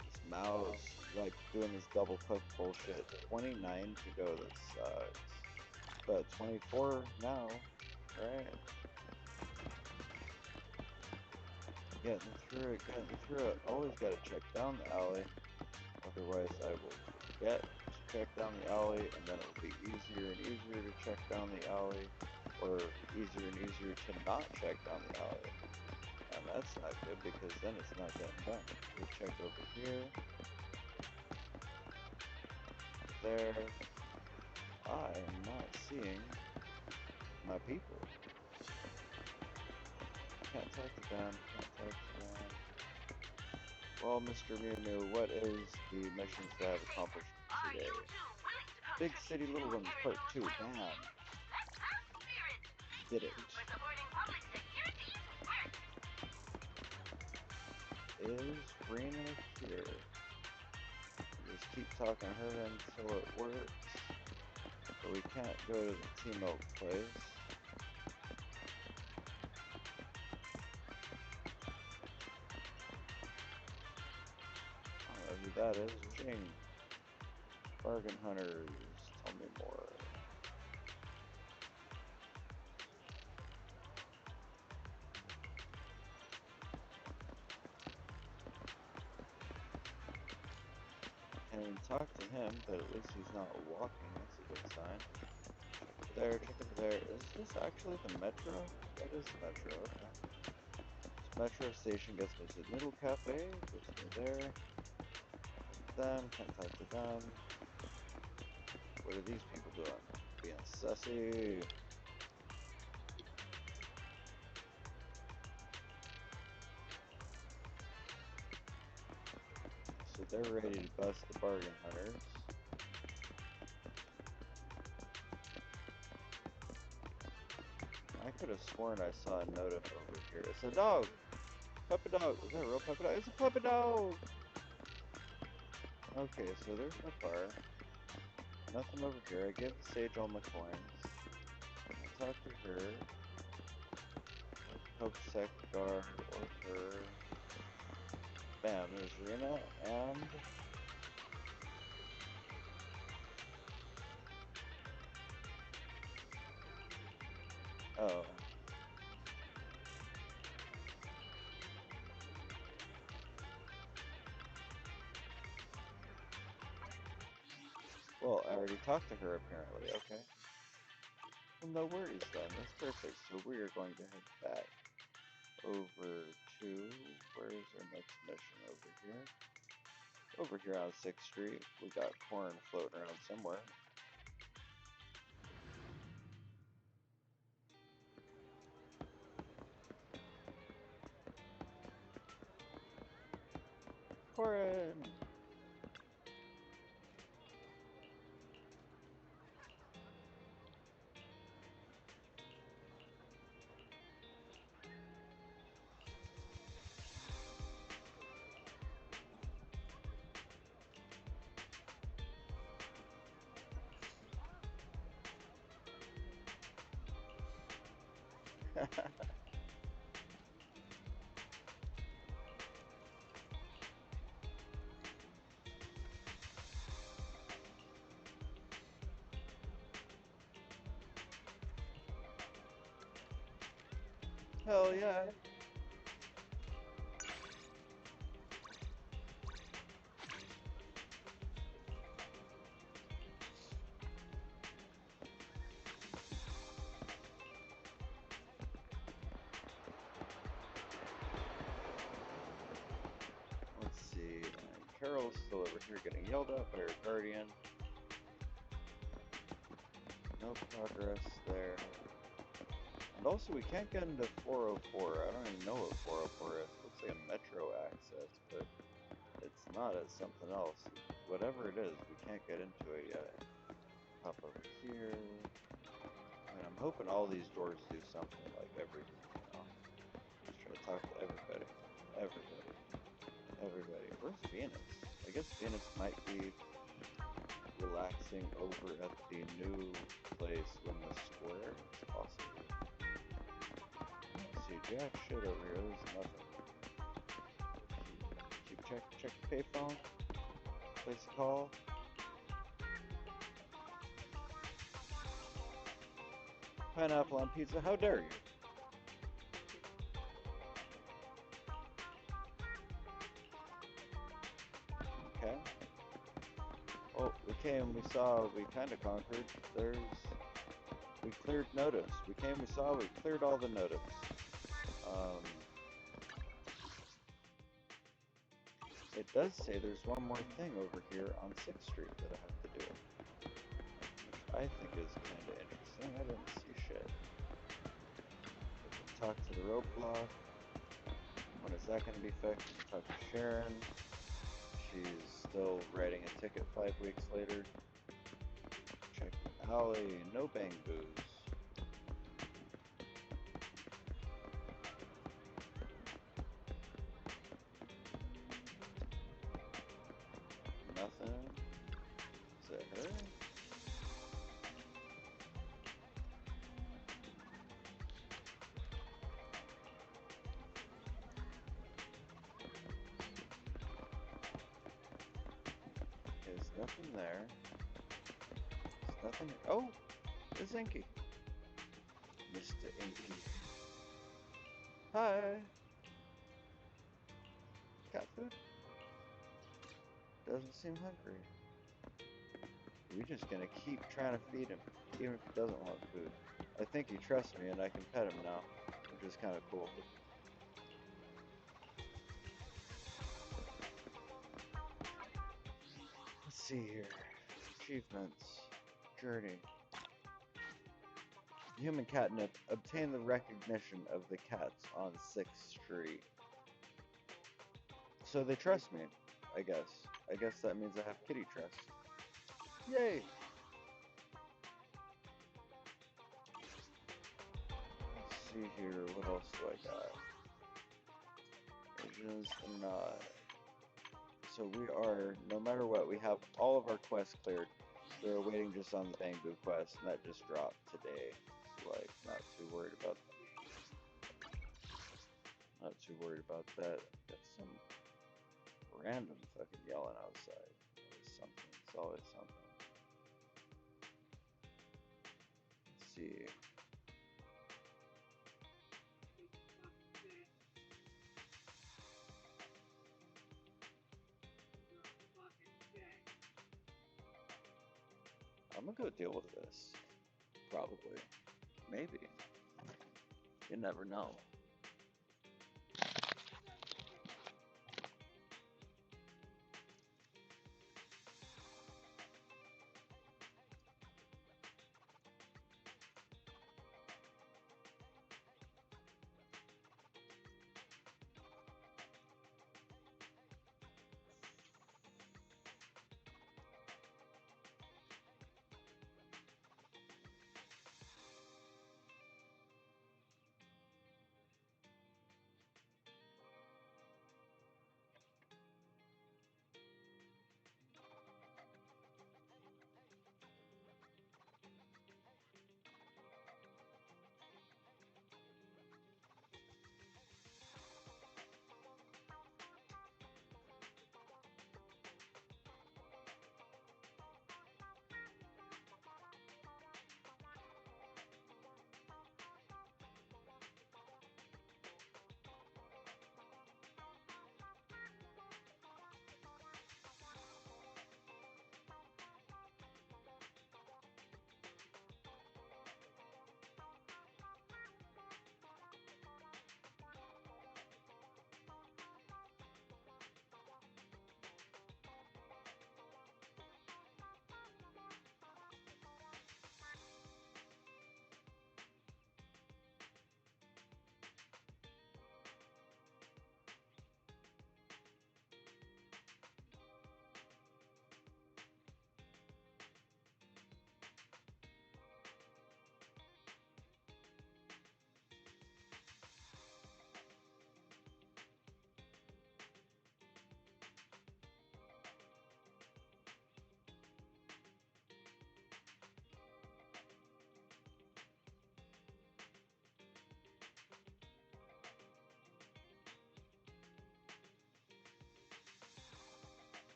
This mouse, like, doing this double click bullshit. 29 to go. That sucks. But 24 now, right? Getting through it, getting through it. Always gotta check down the alley. Otherwise, I will forget to check down the alley, and then it will be easier and easier to check down the alley, or easier and easier to not check down the alley. And that's not good, because then it's not getting done. We check over here. There. I am not seeing my people. Can't talk to them, can't talk to them. Well, Mr. Mew, what is the missions that I've accomplished today? Big City Little Ones Part 2. Damn. Did it. Is Rena here? Just keep talking to her until it works. But we can't go to the T-Milk place. I don't know who that is. Jing. Bargain Hunters. Tell me more. Can't even talk to him, but at least he's not walking. That's a good sign. Check over there. Is this actually the metro? That is the metro, okay. This metro station gets me to the Noodle Cafe, gets me there. Them, can't talk to them. What are these people doing? Being sussy. So they're ready to bust the bargain hunters. I could have sworn I saw a notif over here. It's a dog! Puppy dog! Is that a real puppy dog? It's a puppy dog! Okay, so there's my car. Nothing over here. I gave the sage all my coins. I talked to her. Or Coke Sec guard or her. Bam, there's Rena, and... Oh. Well, I already talked to her apparently, okay. Well, no worries then, that's perfect. So we are going to head back over to, where's our next mission over here? Over here on 6th Street, we got corn floating around somewhere. Corn! Hell yeah! Let's see, and Carol's still over here getting yelled at by her guardian. No progress there. And also, we can't get into 404. I don't even know what 404 is. It looks like a metro access, but it's not. It's something else. Whatever it is, we can't get into it yet. Pop over here. And I'm hoping all these doors do something, like everything, you know. Just try to talk to everybody. Everybody. Everybody. Where's Venus? I guess Venus might be relaxing over at the new place in the square, possibly. I don't see jack shit over here. There's nothing. Check the payphone. Place a call. Pineapple on pizza. How dare you? Okay. Well, we came, we saw, we kind of conquered. We cleared notice. We came, we saw, we cleared all the notice. It does say there's one more thing over here on 6th Street that I have to do, which I think is kind of interesting. I didn't see shit. Talk to the roadblock. When is that going to be fixed? Talk to Sharon. She's still writing a ticket 5 weeks later. Check the alley. No bang boos. Nothing. Is it her? There's nothing there. There's nothing. Oh! It's Inky. Mr. Inky. Hi! Cat food? Doesn't seem hungry. We're just gonna keep trying to feed him, even if he doesn't want food. I think he trusts me and I can pet him now, which is kind of cool. Let's see here. Achievements. Journey. Human catnip. Obtain the recognition of the cats on 6th Street. So they trust me, I guess. I guess that means I have kitty trust. Yay! Let's see here, what else do I got? Visions and so we are, no matter what, we have all of our quests cleared. We're waiting just on the Bangbu quest, and that just dropped today. So, like, not too worried about that. Not too worried about that. Got some random fucking yelling outside. Always something. It's always something. Let's see. I'm gonna go deal with this. Probably. Maybe. You never know.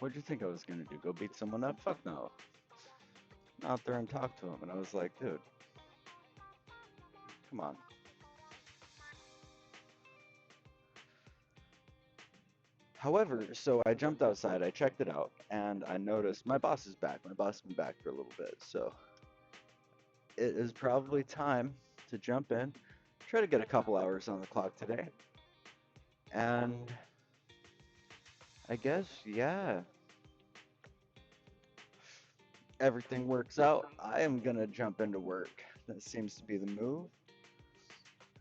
What'd you think I was gonna do? Go beat someone up? Fuck no. Out there and talk to him. And I was like, dude, come on. However, so I jumped outside, I checked it out, and I noticed my boss is back. My boss has been back for a little bit, so it is probably time to jump in, try to get a couple hours on the clock today. And I guess, yeah, everything works out. I am gonna jump into work. That seems to be the move.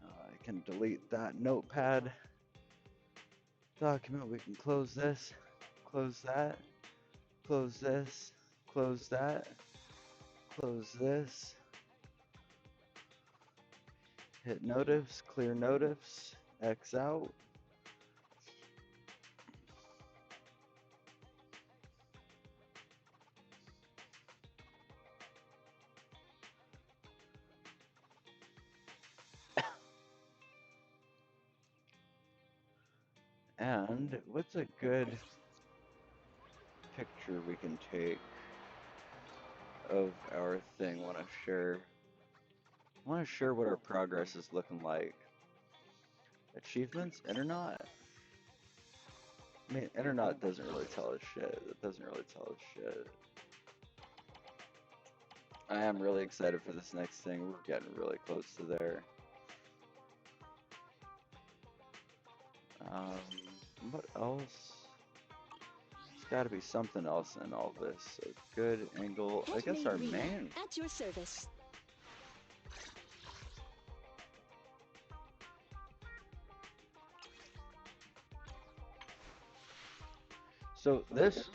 I can delete that notepad document. We can close this, close that, close this, close that, close this. Hit notifs, clear notifs, X out. And what's a good picture we can take of our thing? I want to share what our progress is looking like. Achievements, internet. I mean, internet doesn't really tell us shit. It doesn't really tell us shit. I am really excited for this next thing. We're getting really close to there. What else? There's got to be something else in all this. A good angle. I guess our main. At your service. So this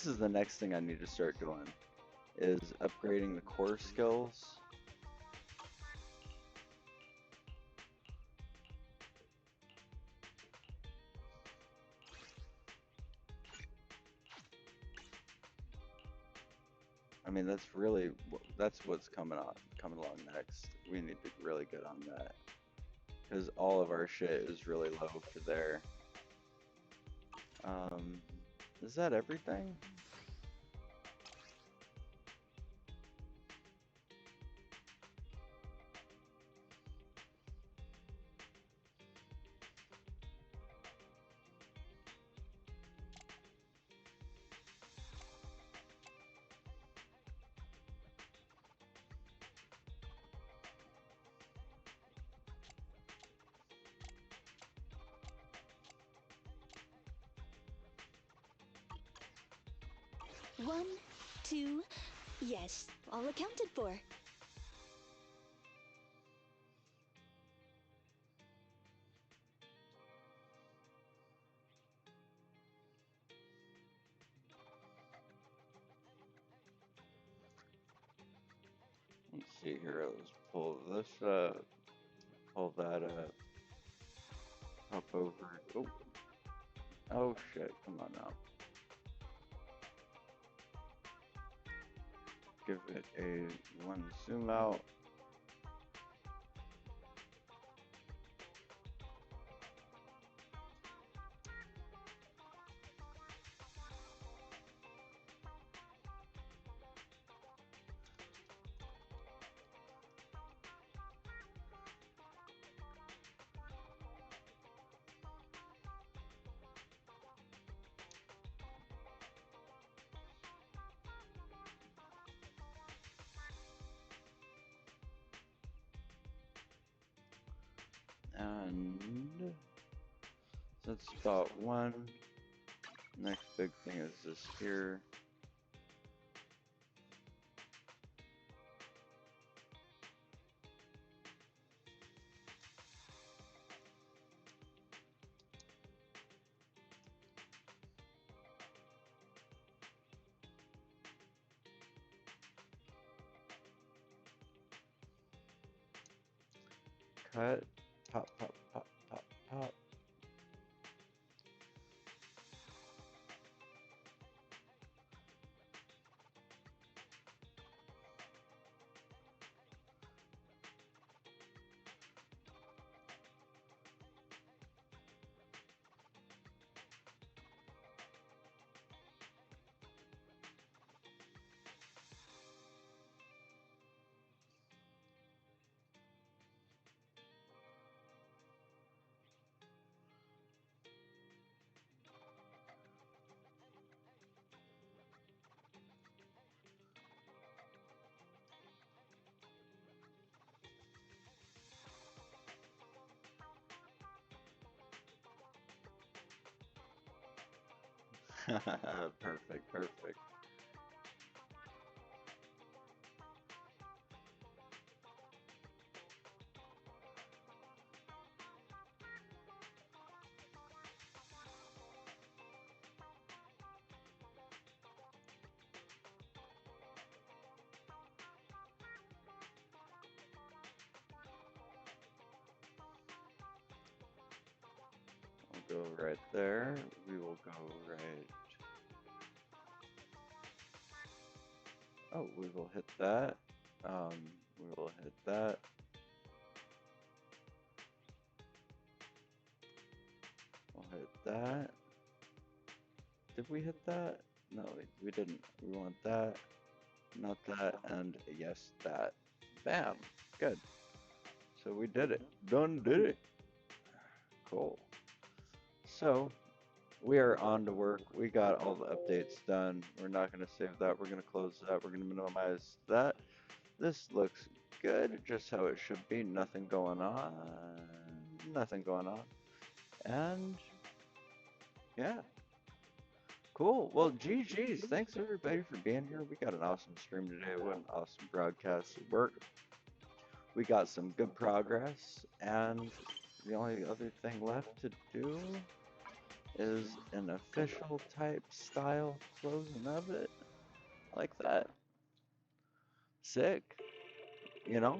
is the next thing I need to start doing, is upgrading the core skills. I mean, that's what's coming along next. We need to really get on that, because all of our shit is really low for there. Is that everything? One, two, yes, all accounted for. Let's see here. Let's pull this up. Pull that up. Hop over. Oh. Oh shit. Come on now. Give it a one zoom out. And that's spot one. Next big thing is this here. Cut, pop, pop, pop, pop, pop. Perfect, perfect. We'll go right there. We will go right. Oh, we will hit that. We will hit that. We'll hit that. Did we hit that? No, we didn't. We want that, not that, and yes, that. Bam. Good. So we did it. Done did it. Cool. So we are on to work. We got all the updates done. We're not going to save that. We're going to close that. We're going to minimize that. This looks good, just how it should be. Nothing going on. Nothing going on. And yeah, cool. Well, GG's. Thanks everybody for being here. We got an awesome stream today. What an awesome broadcast of work. We got some good progress, and the only other thing left to do is an official type style closing of it. Like that. Sick. You know?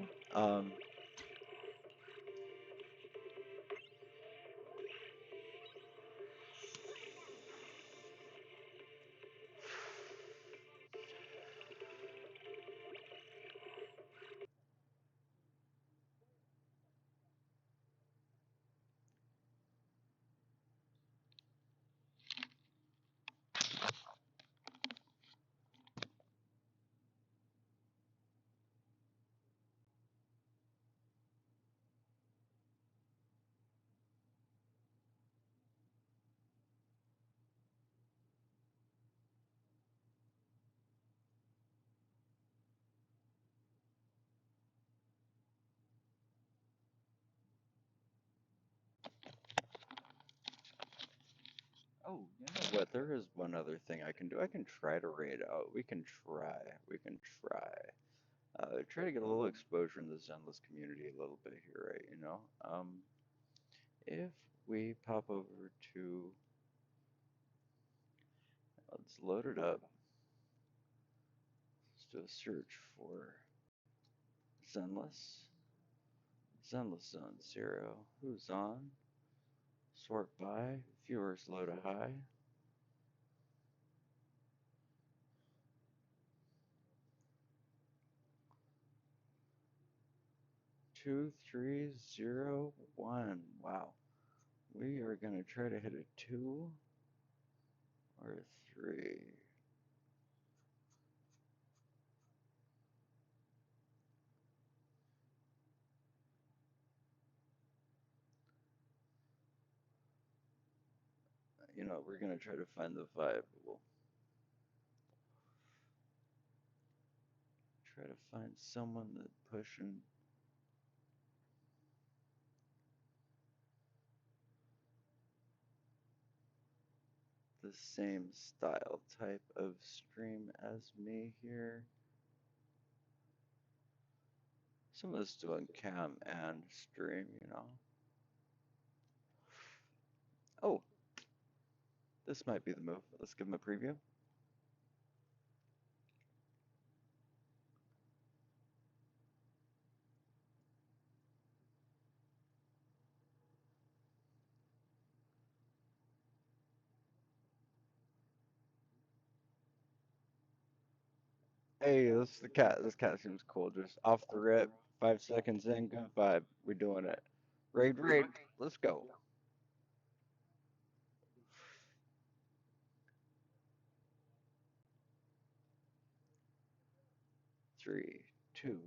Oh, you know what? There is one other thing I can do. I can try to raid out. We can try. We can try. Try to get a little exposure in the Zenless community a little bit here, right? You know? If we pop over to, let's load it up. Let's do a search for Zenless. Zenless Zone Zero. Who's on? Sort by. Viewers low to high. 2301. Wow. We are going to try to hit a 2 or a 3. You know, we're going to try to find the vibe. We'll try to find someone that's pushing the same style type of stream as me here. Some of us doing cam and stream, you know. Oh, this might be the move. Let's give them a preview. Hey, this is the cat. This cat seems cool. Just off the rip, 5 seconds in, good vibe. We're doing it. Raid, raid. Let's go. 3, 2,